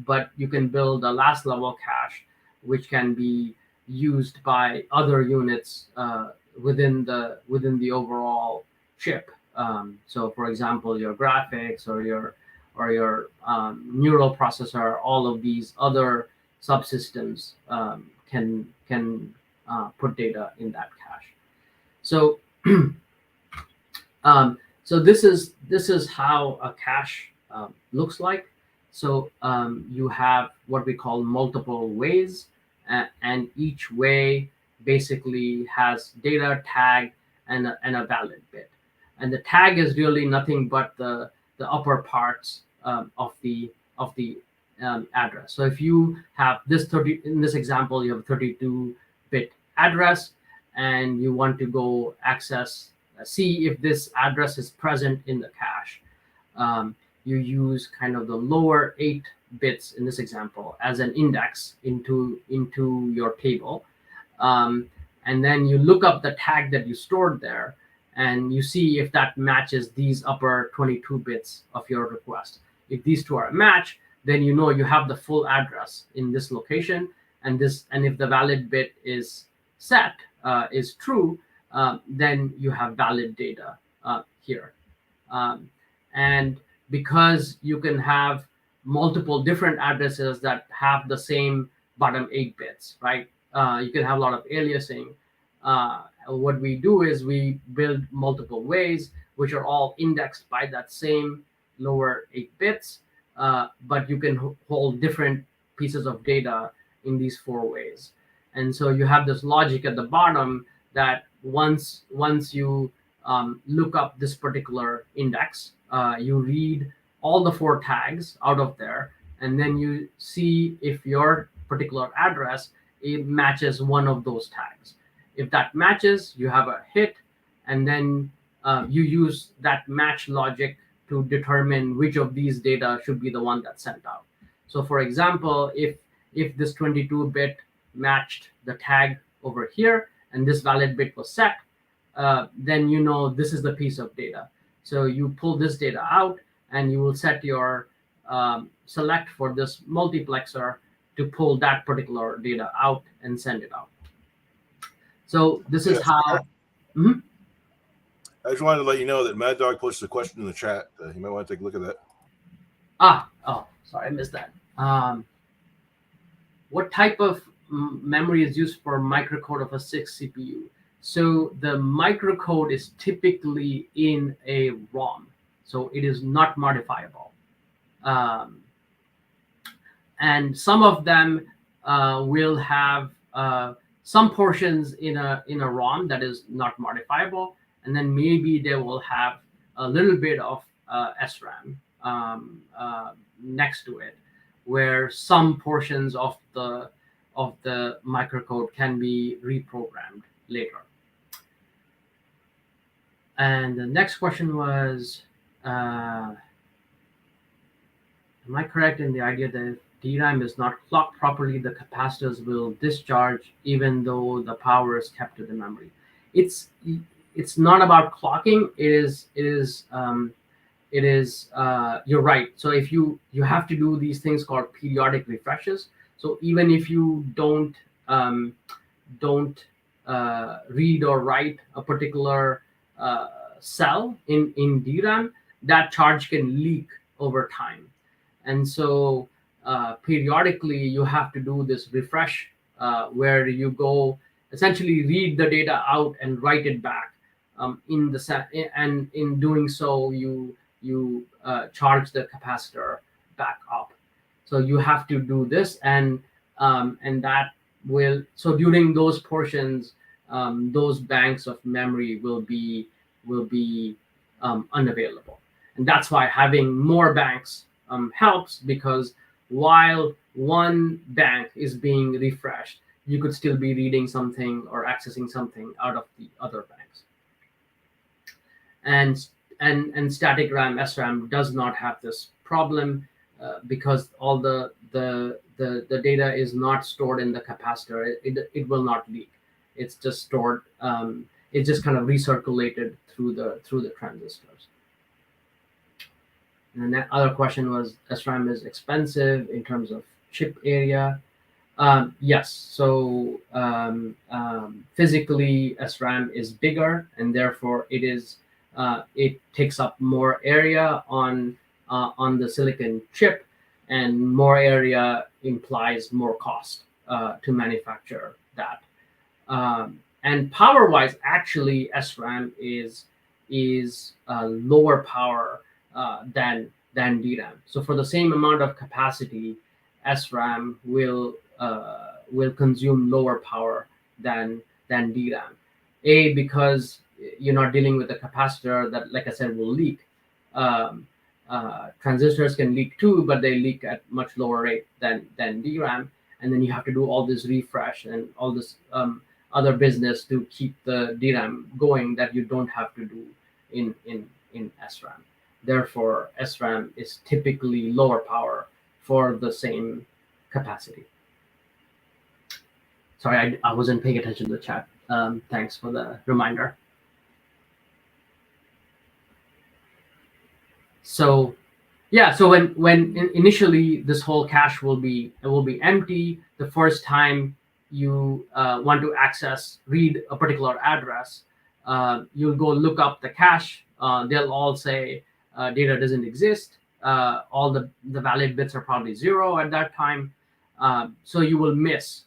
But you can build a last level cache, which can be used by other units within the overall chip. So, for example, your graphics or your neural processor, all of these other subsystems can put data in that cache. So, so this is how a cache looks like. So you have what we call multiple ways, and each way basically has data, tag, and a valid bit. And the tag is really nothing but the upper parts of the address. So if you have this in this example, you have a 32-bit address, and you want to go see if this address is present in the cache. You use kind of the lower 8 bits in this example as an index into your table. And then you look up the tag that you stored there, and you see if that matches these upper 22 bits of your request. If these two are a match, then you know you have the full address in this location, and if the valid bit is set, is true, then you have valid data here. And because you can have multiple different addresses that have the same bottom 8 bits, right? You can have a lot of aliasing. What we do is we build multiple ways, which are all indexed by that same lower 8 bits, but you can hold different pieces of data in these 4 ways. And so you have this logic at the bottom that once you look up this particular index, you read all the 4 tags out of there, and then you see if your particular address, it matches one of those tags. If that matches, you have a hit, and then you use that match logic to determine which of these data should be the one that's sent out. So for example, if this 22-bit matched the tag over here, and this valid bit was set, then you know this is the piece of data. So you pull this data out, and you will set your select for this multiplexer to pull that particular data out and send it out. So this is how. Mm-hmm. I just wanted to let you know that Mad Dog posted a question in the chat. You might want to take a look at that. Oh, sorry, I missed that. What type of memory is used for microcode of a 6 CPU? So the microcode is typically in a ROM, so it is not modifiable. And some of them will have some portions in a ROM that is not modifiable, and then maybe they will have a little bit of SRAM next to it, where some portions of the microcode can be reprogrammed later. And the next question was, am I correct in the idea that if DRAM is not clocked properly, the capacitors will discharge even though the power is kept to the memory? It's not about clocking. It is you're right. So if you have to do these things called periodic refreshes. So even if you don't read or write a particular cell in DRAM, that charge can leak over time. And so periodically you have to do this refresh where you go essentially read the data out and write it back in the set, and in doing so you charge the capacitor back up. So you have to do this, and that will, so during those portions those banks of memory will be unavailable. And that's why having more banks helps, because while one bank is being refreshed, you could still be reading something or accessing something out of the other banks. And static RAM, SRAM, does not have this problem because all the data is not stored in the capacitor. It will not leak. It's just stored. It's just kind of recirculated through the transistors. And the other question was, SRAM is expensive in terms of chip area. Yes. So physically, SRAM is bigger, and therefore it takes up more area on the silicon chip, and more area implies more cost to manufacture that. And power-wise, actually, SRAM is lower power than DRAM. So for the same amount of capacity, SRAM will consume lower power than DRAM. Because you're not dealing with a capacitor that, like I said, will leak. Transistors can leak too, but they leak at much lower rate than DRAM. And then you have to do all this refresh and all this other business to keep the DRAM going that you don't have to do in SRAM. Therefore, SRAM is typically lower power for the same capacity. Sorry, I wasn't paying attention to the chat. Thanks for the reminder. So yeah, so when initially this whole cache will be empty, the first time you want to read a particular address, you'll go look up the cache. They'll all say data doesn't exist. All the valid bits are probably 0 at that time. So you will miss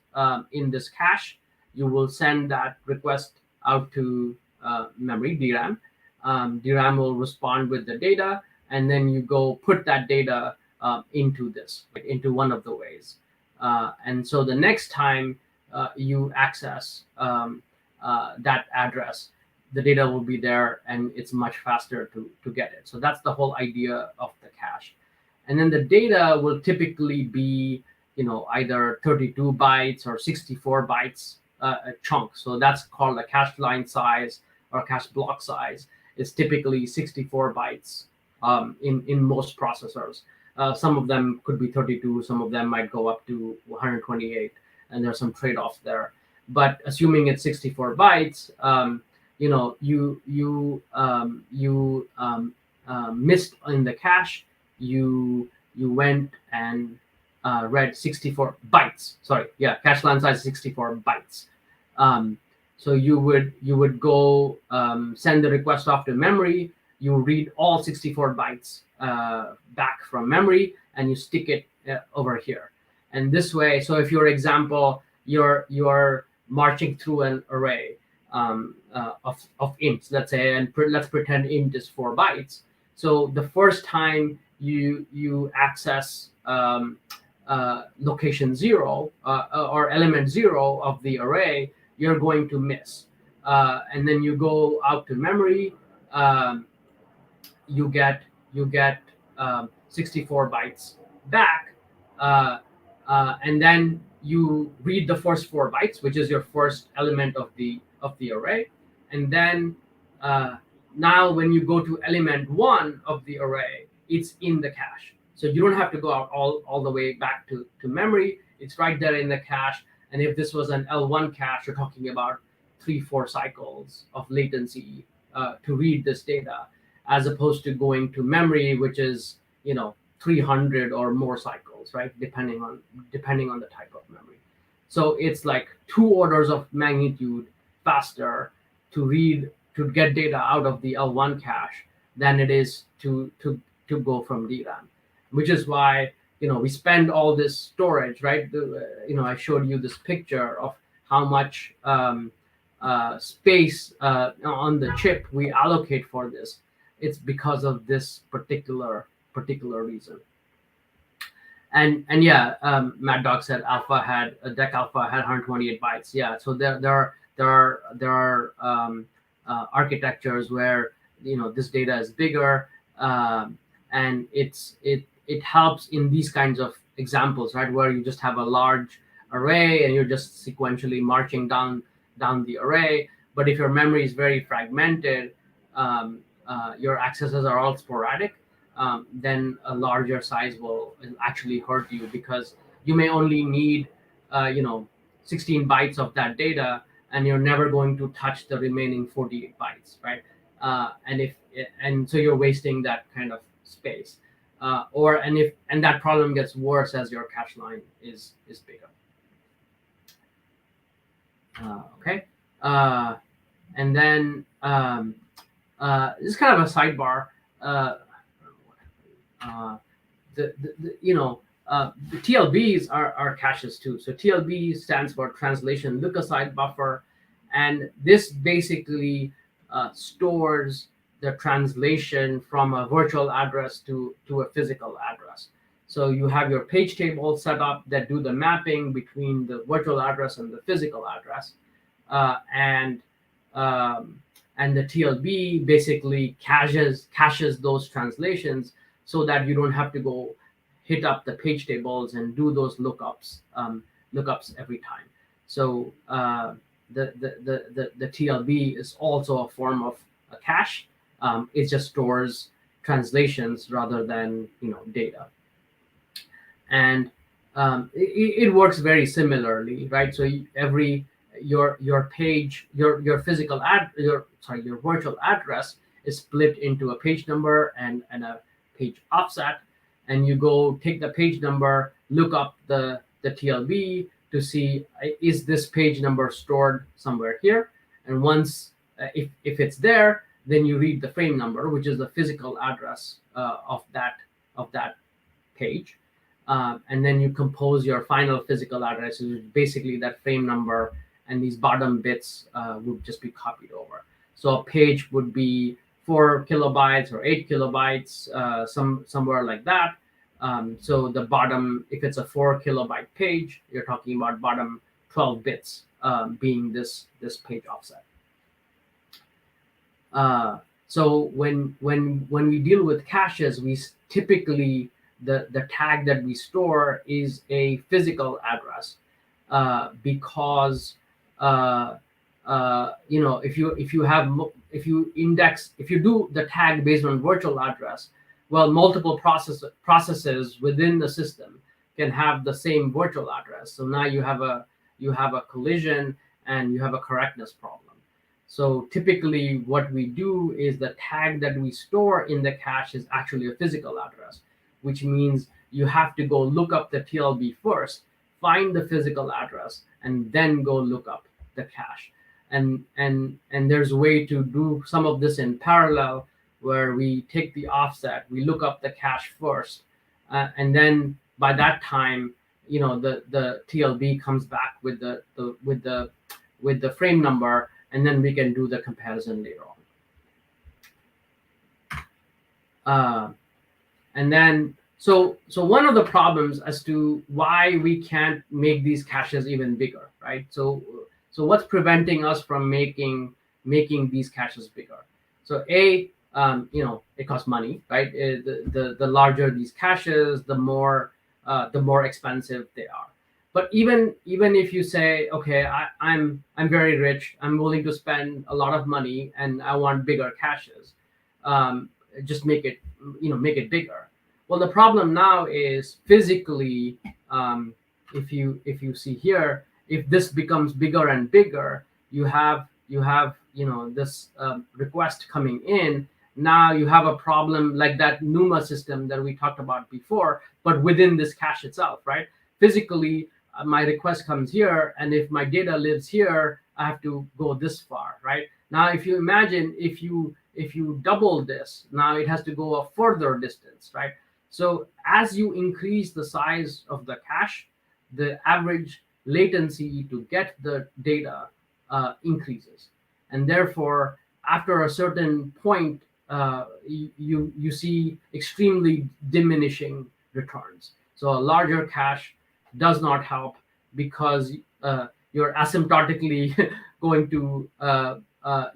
in this cache. You will send that request out to memory, DRAM. DRAM will respond with the data, and then you go put that data into one of the ways. And so the next time you access that address, the data will be there, and it's much faster to get it. So that's the whole idea of the cache. And then the data will typically be, either 32 bytes or 64 bytes a chunk. So that's called a cache line size or cache block size. It's typically 64 bytes in most processors. Some of them could be 32. Some of them might go up to 128, and there's some trade-offs there. But assuming it's 64 bytes, you missed in the cache. You went and read 64 bytes. Sorry, yeah, cache line size 64 bytes. So you would go send the request off to memory. You read all 64 bytes back from memory, and you stick it over here. And this way, so if your example, you're marching through an array of ints, let's say, and let's pretend int is 4 bytes. So the first time you access location 0 or element 0 of the array, you're going to miss. and then you go out to memory, you get 64 bytes back, and then you read the first 4 bytes, which is your first element of the array, and then now when you go to element 1 of the array, it's in the cache. So you don't have to go out all the way back to memory. It's right there in the cache. And if this was an L1 cache, you're talking about 3-4 cycles of latency to read this data, as opposed to going to memory, which is 300 or more cycles, right? Depending on the type of memory. So it's like 2 orders of magnitude faster to get data out of the L1 cache than it is to go from DRAM, which is why we spend all this storage, right? I showed you this picture of how much space on the chip we allocate for this. It's because of this particular reason. And yeah, Mad Dog said DEC Alpha had 128 bytes. Yeah, so there are architectures where this data is bigger, and it helps in these kinds of examples, right, where you just have a large array and you're just sequentially marching down the array. But if your memory is very fragmented, your accesses are all sporadic, then a larger size will actually hurt you, because you may only need 16 bytes of that data, and you're never going to touch the remaining 48 bytes, right? And so you're wasting that kind of space. And that problem gets worse as your cache line is bigger. Okay. And then this is kind of a sidebar. The TLBs are caches too. So TLB stands for translation look-aside buffer, and this basically stores the translation from a virtual address to a physical address. So you have your page tables set up that do the mapping between the virtual address and the physical address, and the TLB basically caches those translations so that you don't have to go hit up the page tables and do those lookups every time. So the TLB is also a form of a cache. It just stores translations rather than data, and it works very similarly, right? So your page, your virtual address is split into a page number and a page offset, and you go take the page number, look up the TLB to see, is this page number stored somewhere here, and once if it's there, then you read the frame number, which is the physical address of that page, and then you compose your final physical address, which is basically that frame number, and these bottom bits would just be copied over. So a page would be 4 kilobytes or 8 kilobytes, somewhere like that. So the bottom, if it's a 4 kilobyte page, you're talking about bottom 12 bits being this page offset. So when we deal with caches, we typically the tag that we store is a physical address, because if you do the tag based on virtual address, well, multiple processes within the system can have the same virtual address. So now you have a collision and you have a correctness problem. So typically what we do is the tag that we store in the cache is actually a physical address, which means you have to go look up the TLB first, find the physical address, and then go look up the cache. And there's a way to do some of this in parallel, where we take the offset, we look up the cache first, and then by that time, the TLB comes back with the frame number, and then we can do the comparison later on. And then so one of the problems as to why we can't make these caches even bigger, right? So So what's preventing us from making these caches bigger? So A, it costs money, right? The larger these caches, the more expensive they are. But even if you say, okay, I'm very rich, I'm willing to spend a lot of money, and I want bigger caches, just make it bigger. Well, the problem now is physically, if you see here, if this becomes bigger and bigger, you have this request coming in. Now you have a problem like that NUMA system that we talked about before, but within this cache itself, right? Physically, my request comes here, and if my data lives here, I have to go this far, right? Now, if you imagine, if you double this, now it has to go a further distance, right? So as you increase the size of the cache, the average latency to get the data increases, and therefore, after a certain point, you see extremely diminishing returns. So a larger cache does not help, because you're asymptotically going to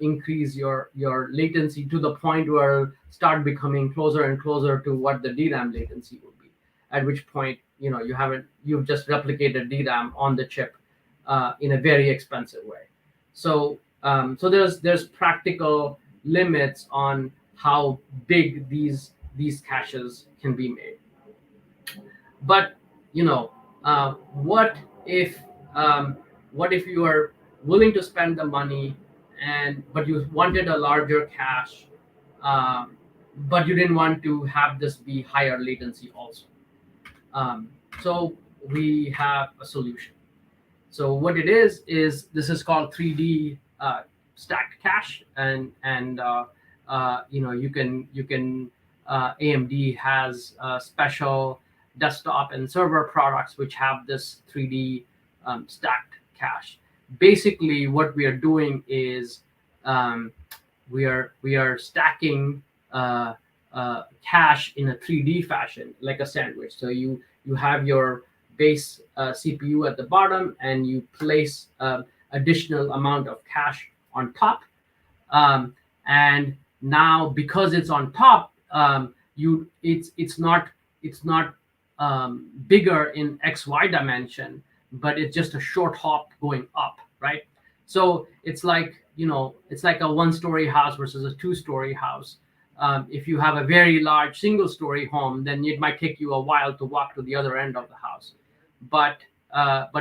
increase your latency to the point where it'll start becoming closer and closer to what the DRAM latency would be. At which point, you've just replicated DRAM on the chip in a very expensive way. So there's practical limits on how big these caches can be made. But what if you are willing to spend the money, but you wanted a larger cache, but you didn't want to have this be higher latency also? So we have a solution. So what it is this is called 3D stacked cache, and you can AMD has special desktop and server products which have this 3D stacked cache. Basically, what we are doing is we are stacking cache in a 3D fashion, like a sandwich. So you have your base CPU at the bottom, and you place additional amount of cache on top. And now, because it's on top, it's not bigger in XY dimension, but it's just a short hop going up, right? So it's like a one-story house versus a two-story house. If you have a very large single-story home, then it might take you a while to walk to the other end of the house. But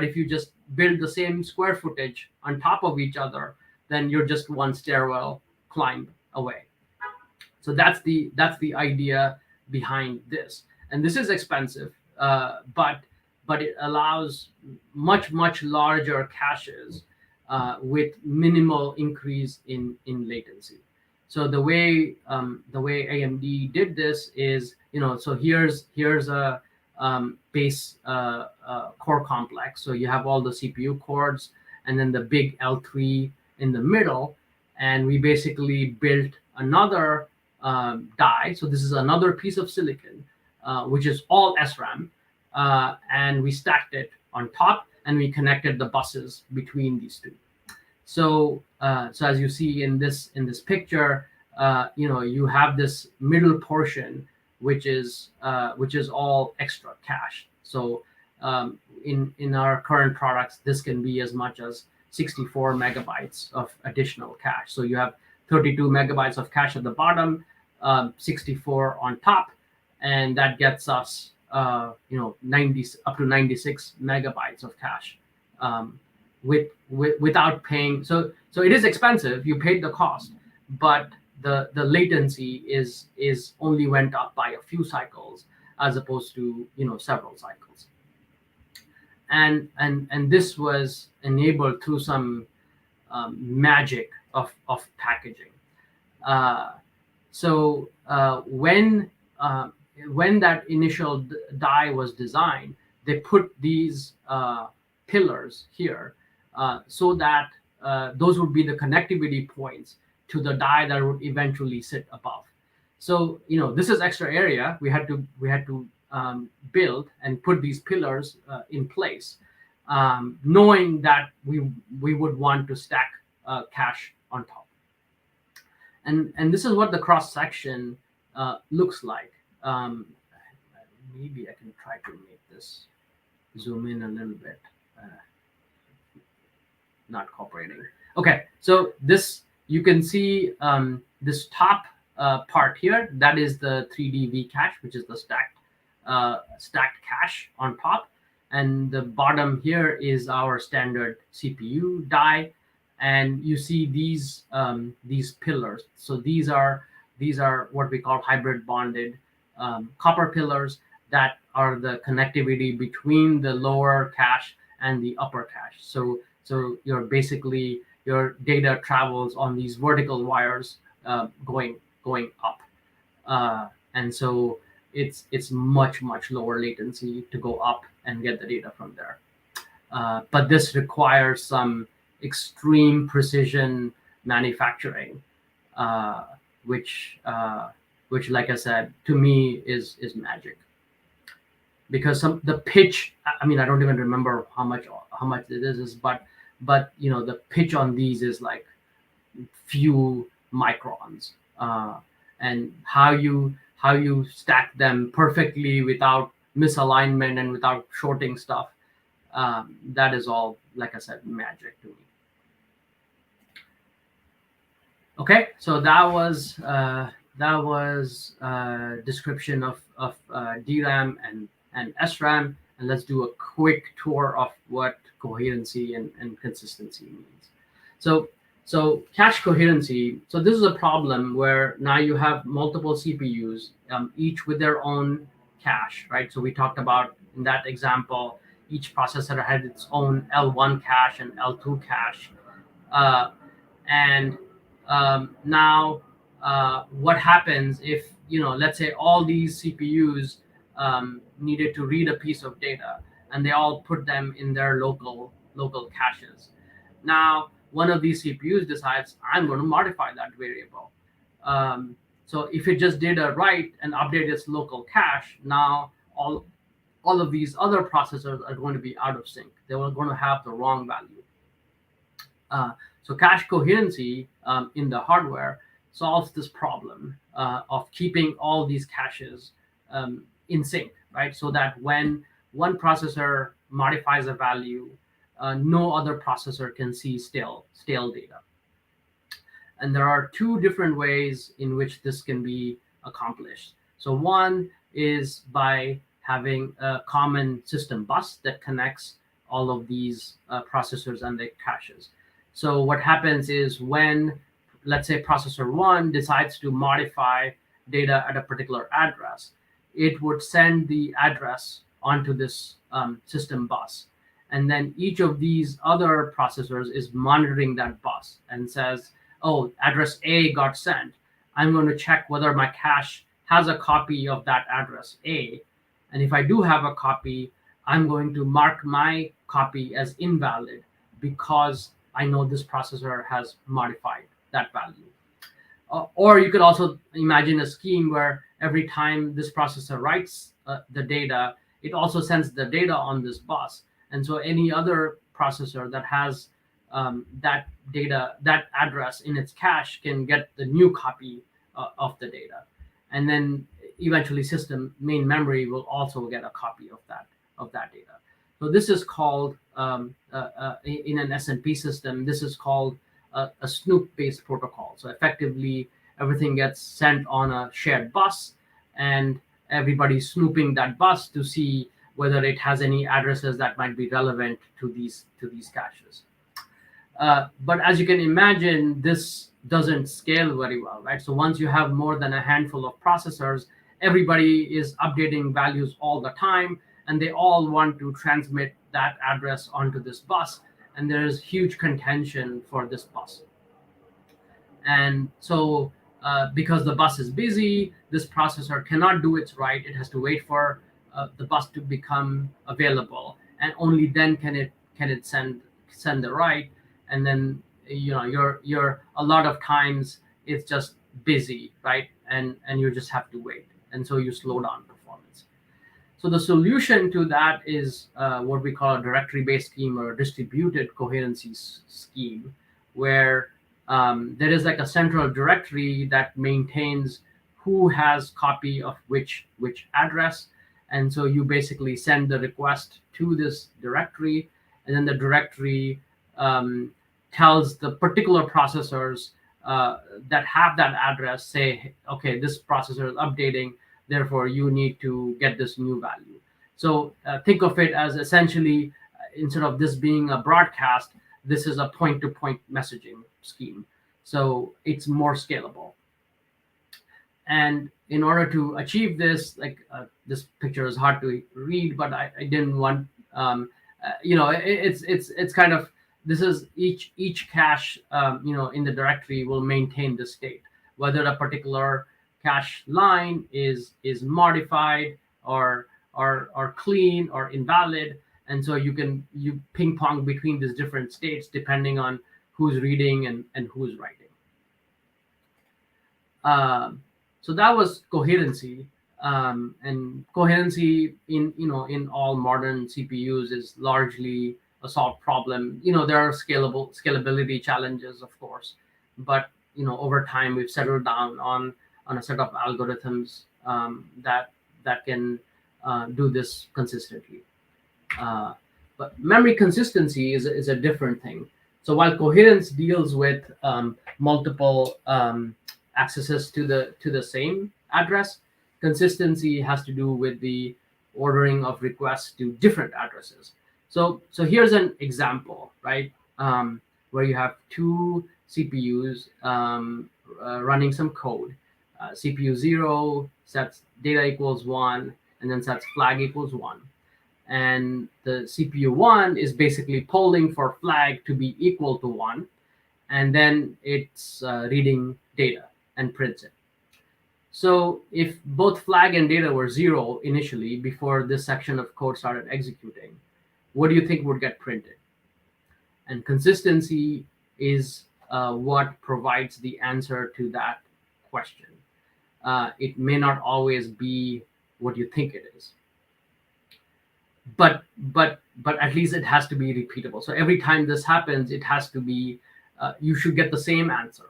if you just build the same square footage on top of each other, then you're just one stairwell climb away. So that's the idea behind this. And this is expensive, but it allows much larger caches with minimal increase in latency. So the way AMD did this is, so here's a base core complex. So you have all the CPU cores, and then the big L3 in the middle, and we basically built another die. So this is another piece of silicon, which is all SRAM, and we stacked it on top, and we connected the buses between these two. So as you see in this picture, you have this middle portion, which is all extra cache. So in our current products, this can be as much as 64 megabytes of additional cache. So you have 32 megabytes of cache at the bottom, 64 on top, and that gets us 90 up to 96 megabytes of cache without paying. So it is expensive. You paid the cost, but the latency is only went up by a few cycles as opposed to several cycles. And this was enabled through some magic of packaging. So when that initial die was designed, they put these pillars here so that those would be the connectivity points to the die that would eventually sit above. So this is extra area we had to build and put these pillars in place. knowing that we would want to stack cache on top. And this is what the cross section looks like. Maybe I can try to make this zoom in a little bit. Not cooperating. Okay, so this, you can see this top part here, that is the 3D cache, which is the stacked cache on top. And the bottom here is our standard CPU die. And you see these pillars. So these are what we call hybrid bonded copper pillars that are the connectivity between the lower cache and the upper cache. So you're basically, your data travels on these vertical wires going up, and so it's much lower latency to go up and get the data from there. But this requires some extreme precision manufacturing, which like I said, to me is magic. Because the pitch, I mean, I don't even remember how much it is, but the pitch on these is like few microns, and how you stack them perfectly without misalignment and without shorting stuff, that is all, like I said, magic to me. Okay, so that was description of DRAM and SRAM, and let's do a quick tour of what coherency and consistency means. So cache coherency. So this is a problem where now you have multiple CPUs, each with their own cache, right? So we talked about in that example, each processor had its own L1 cache and L2 cache, now what happens if, let's say all these CPUs needed to read a piece of data, and they all put them in their local caches. Now, one of these CPUs decides, I'm going to modify that variable. So if it just did a write and update its local cache, now all of these other processors are going to be out of sync. They are going to have the wrong value. So cache coherency in the hardware solves this problem of keeping all these caches in sync, right? So that when one processor modifies a value, no other processor can see stale data. And there are two different ways in which this can be accomplished. So one is by having a common system bus that connects all of these processors and their caches. So what happens is when, let's say, processor 1 decides to modify data at a particular address, it would send the address onto this system bus. And then each of these other processors is monitoring that bus and says, oh, address A got sent. I'm going to check whether my cache has a copy of that address A. And if I do have a copy, I'm going to mark my copy as invalid because I know this processor has modified that value. Or you could also imagine a scheme where every time this processor writes the data, it also sends the data on this bus. And so any other processor that has that data, that address in its cache, can get the new copy of the data. And then eventually system main memory will also get a copy of that data. So this is called, in an SNP system, this is called a Snoop-based protocol. So effectively, everything gets sent on a shared bus, and everybody's snooping that bus to see whether it has any addresses that might be relevant to these caches. But as you can imagine, this doesn't scale very well, right? So once you have more than a handful of processors, everybody is updating values all the time, and they all want to transmit that address onto this bus, and there's huge contention for this bus. And so because the bus is busy, this processor cannot do its write. It has to wait for the bus to become available, and only then can it send the write. And then you're a lot of times it's just busy, right? And you just have to wait, and so you slow down performance. So the solution to that is what we call a directory-based scheme or a distributed coherency scheme, where there is like a central directory that maintains who has copy of which address. And so you basically send the request to this directory, and then the directory tells the particular processors that have that address, say, okay, this processor is updating, therefore you need to get this new value. So think of it as essentially, instead of this being a broadcast, this is a point-to-point messaging scheme. So it's more scalable. And in order to achieve this, like this picture is hard to read, but I didn't want, it's kind of, this is each cache, in the directory will maintain the state, whether a particular cache line is modified or clean or invalid. And so you ping pong between these different states depending on who's reading and who's writing. So that was coherency, and coherency in all modern CPUs is largely a solved problem. There are scalability challenges, of course, but over time we've settled down on a set of algorithms that can do this consistently. But memory consistency is a different thing. So while coherence deals with multiple accesses to the same address, consistency has to do with the ordering of requests to different addresses. So here's an example, right, where you have two CPUs running some code. CPU 0 sets data equals 1, and then sets flag equals 1. And the CPU 1 is basically polling for flag to be equal to 1, and then it's reading data and prints it. So if both flag and data were 0 initially, before this section of code started executing, what do you think would get printed? And consistency is what provides the answer to that question. It may not always be what you think it is, but at least it has to be repeatable. So every time this happens, it has to be, you should get the same answer.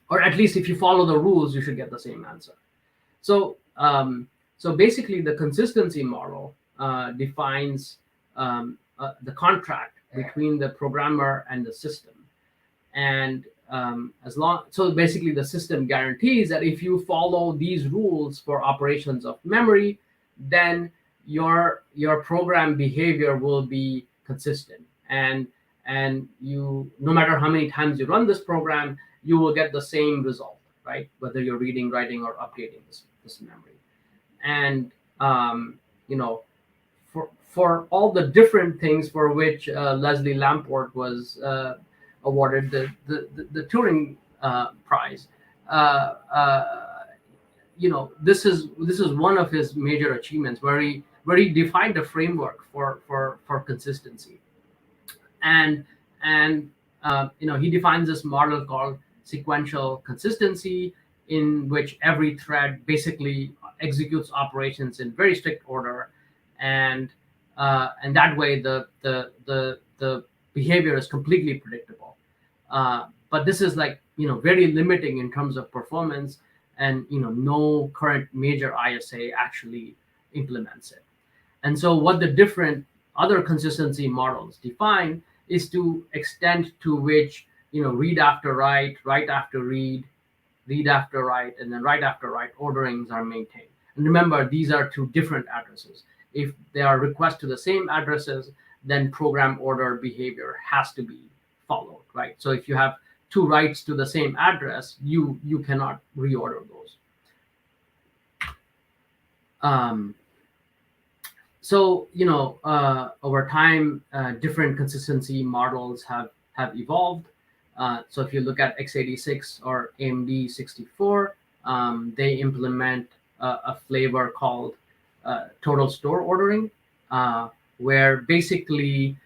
Or at least if you follow the rules, you should get the same answer. So basically the consistency model defines the contract between the programmer and the system. And so basically the system guarantees that if you follow these rules for operations of memory, then your program behavior will be consistent. And you, no matter how many times you run this program, you will get the same result, right? Whether you're reading, writing, or updating this memory. And for all the different things for which Leslie Lamport was awarded the Turing Prize, this is one of his major achievements, where he defined a framework for consistency, and he defines this model called sequential consistency, in which every thread basically executes operations in very strict order, and that way the behavior is completely predictable. But this is very limiting in terms of performance, and no current major ISA actually implements it. And so what the different other consistency models define is to extent to which read after write, write after read, read after write, and then write after write orderings are maintained. And remember, these are two different addresses. If they are requests to the same addresses, then program order behavior has to be followed, right? So if you have two writes to the same address, you cannot reorder those. So over time, different consistency models have evolved. So if you look at x86 or AMD 64, they implement a flavor called total store ordering, where basically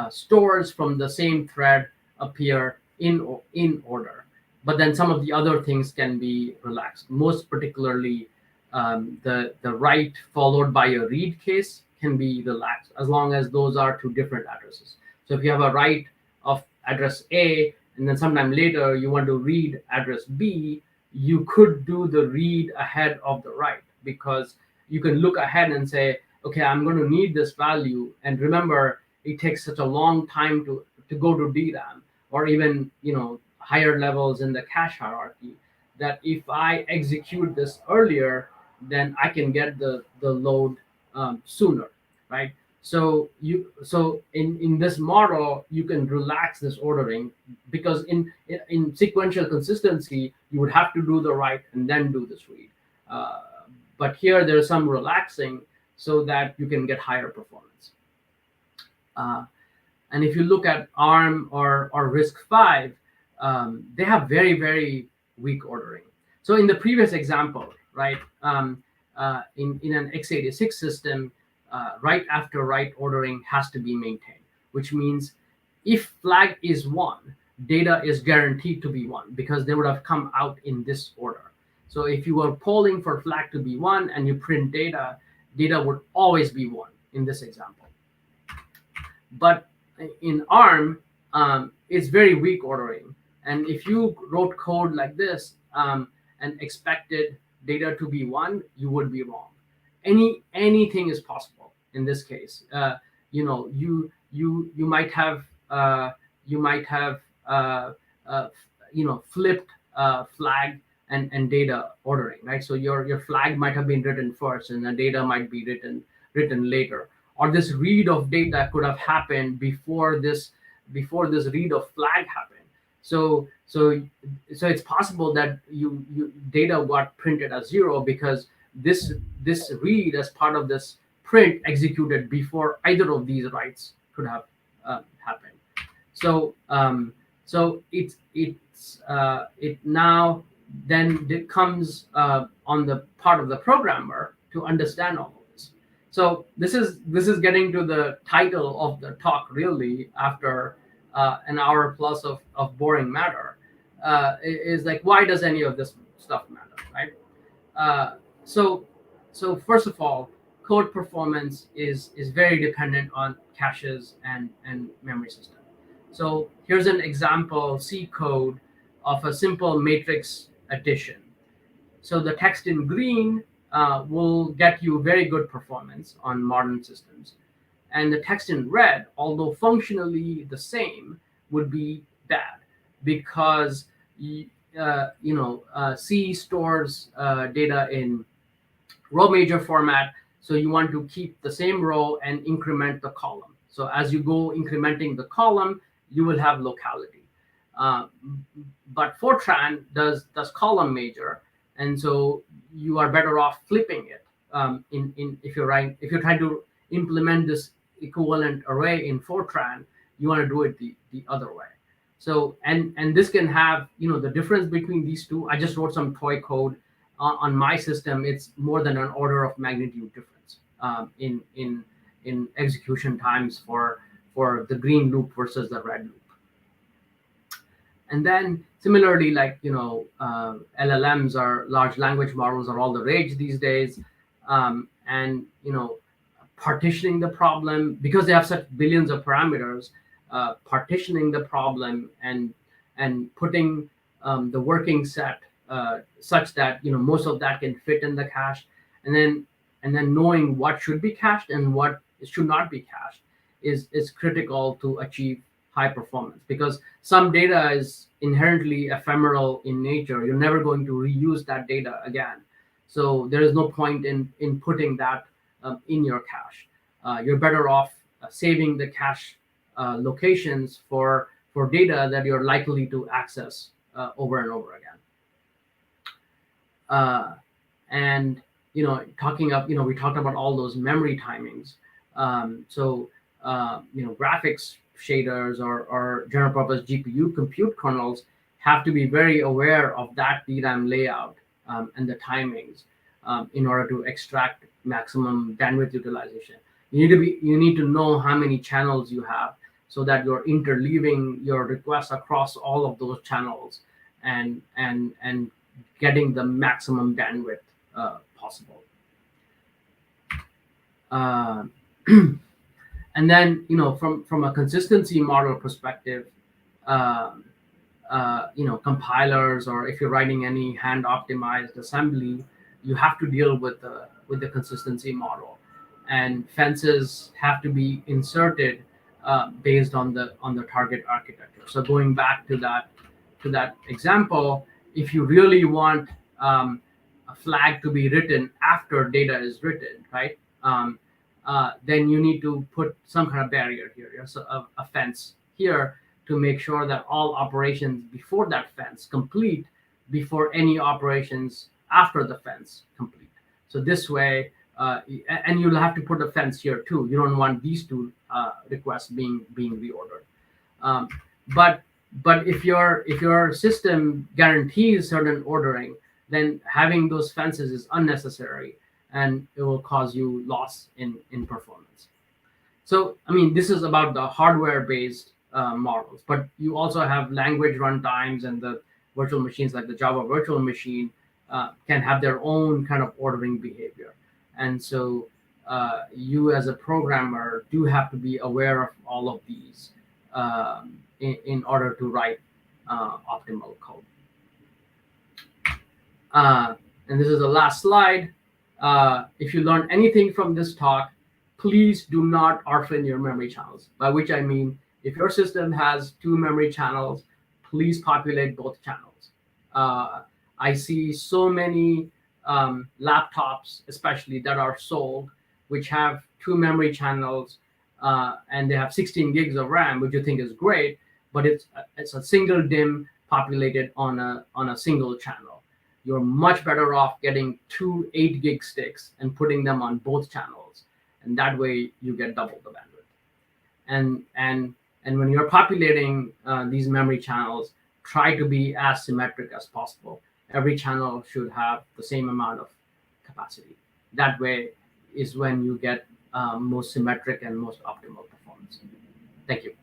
stores from the same thread appear in order, but then some of the other things can be relaxed. Most particularly, the write followed by a read case can be relaxed as long as those are two different addresses. So if you have a write of address A and then sometime later you want to read address B, you could do the read ahead of the write, because you can look ahead and say, okay, I'm going to need this value. And remember, it takes such a long time to go to DRAM, or even higher levels in the cache hierarchy, that if I execute this earlier, then I can get the load sooner, right? So in this model, you can relax this ordering, because in sequential consistency, you would have to do the write and then do this read. But here there's some relaxing so that you can get higher performance. And if you look at ARM or RISC-V, they have very, very weak ordering. So in the previous example, right, in an x86 system, write after write ordering has to be maintained, which means if flag is 1, data is guaranteed to be 1, because they would have come out in this order. So if you were polling for flag to be 1 and you print data, data would always be 1 in this example. But in ARM, it's very weak ordering. And if you wrote code like this and expected data to be 1, you would be wrong. Anything is possible in this case. You might have flipped flag and data ordering, right? So your flag might have been written first and the data might be written later. Or this read of data could have happened before this read of flag happened. So it's possible that you data got printed as 0 because this read as part of this print executed before either of these writes could have happened. So it now then it comes on the part of the programmer to understand all of this. So this is getting to the title of the talk, really, after an hour plus of boring matter. Is like, why does any of this stuff matter, right? So first of all, code performance is very dependent on caches and memory system. So here's an example C code of a simple matrix addition. So the text in green will get you very good performance on modern systems. And the text in red, although functionally the same, would be bad, because C stores data in row major format. So you want to keep the same row and increment the column. So as you go incrementing the column, you will have locality. But Fortran does column major, and so you are better off flipping it. If you're trying to implement this equivalent array in Fortran, you want to do it the other way. So and this can have the difference between these two. I just wrote some toy code on my system. It's more than an order of magnitude difference in execution times for the green loop versus the red loop. And then similarly, like LLMs or large language models are all the rage these days, and partitioning the problem, because they have such billions of parameters, partitioning the problem and putting the working set such that most of that can fit in the cache, and then knowing what should be cached and what should not be cached is critical to achieve high performance, because some data is inherently ephemeral in nature. You're never going to reuse that data again. So there is no point in putting that in your cache. You're better off saving the cache locations for data that you're likely to access over and over again. And we talked about all those memory timings. Graphics shaders or general purpose GPU compute kernels have to be very aware of that DRAM layout and the timings in order to extract maximum bandwidth utilization. You need to know how many channels you have, so that you're interleaving your requests across all of those channels and getting the maximum bandwidth possible. And then, from a consistency model perspective, compilers, or if you're writing any hand optimized assembly, you have to deal with the consistency model, and fences have to be inserted based on the target architecture. So going back to that example, if you really want a flag to be written after data is written, right? Then you need to put some kind of barrier here, so a fence here, to make sure that all operations before that fence complete before any operations after the fence complete. So this way, and you'll have to put a fence here too. You don't want these two requests being reordered. But if your system guarantees certain ordering, then having those fences is unnecessary, and it will cause you loss in performance. So, I mean, this is about the hardware-based models, but you also have language runtimes, and the virtual machines like the Java virtual machine can have their own kind of ordering behavior. And so you as a programmer do have to be aware of all of these in order to write optimal code. And this is the last slide. If you learn anything from this talk, please do not orphan your memory channels, by which I mean, if your system has 2 memory channels, please populate both channels. I see so many laptops, especially, that are sold, which have 2 memory channels, and they have 16 gigs of RAM, which you think is great, but it's a single DIMM populated on a single channel. You're much better off getting 2 8-gig sticks and putting them on both channels, and that way you get double the bandwidth. And when you're populating these memory channels, try to be as symmetric as possible. Every channel should have the same amount of capacity. That way is when you get most symmetric and most optimal performance. Thank you.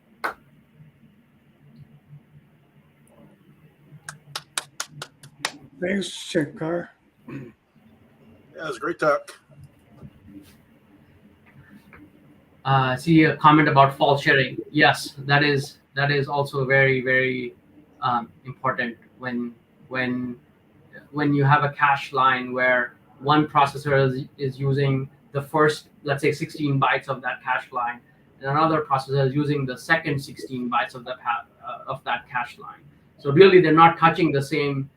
Thanks, Shankar. Yeah, it was a great talk. See a comment about fault sharing. Yes, that is also very, very important when you have a cache line where one processor is using the first, let's say, 16 bytes of that cache line, and another processor is using the second 16 bytes of that cache line. So really, they're not touching the same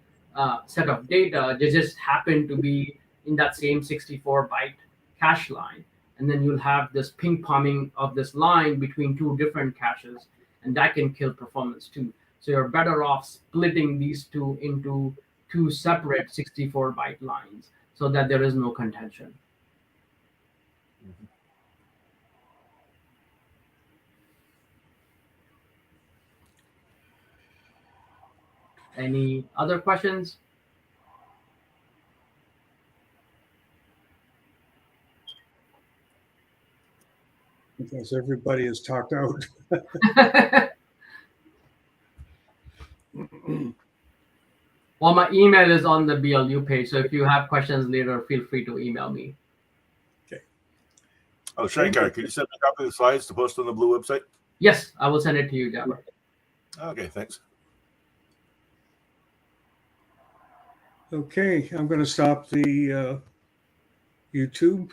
set of data. They just happen to be in that same 64-byte cache line. And then you'll have this ping-ponging of this line between 2 different caches, and that can kill performance too. So you're better off splitting these 2 into 2 separate 64-byte lines so that there is no contention. Any other questions? Because everybody is talked out. Well, my email is on the BLU page, so if you have questions later, feel free to email me. Oh, Shankar, could you send me a copy of the slides to post on the Blue website? Yes, I will send it to you, Jabbar. Okay, thanks. Okay, I'm going to stop the YouTube.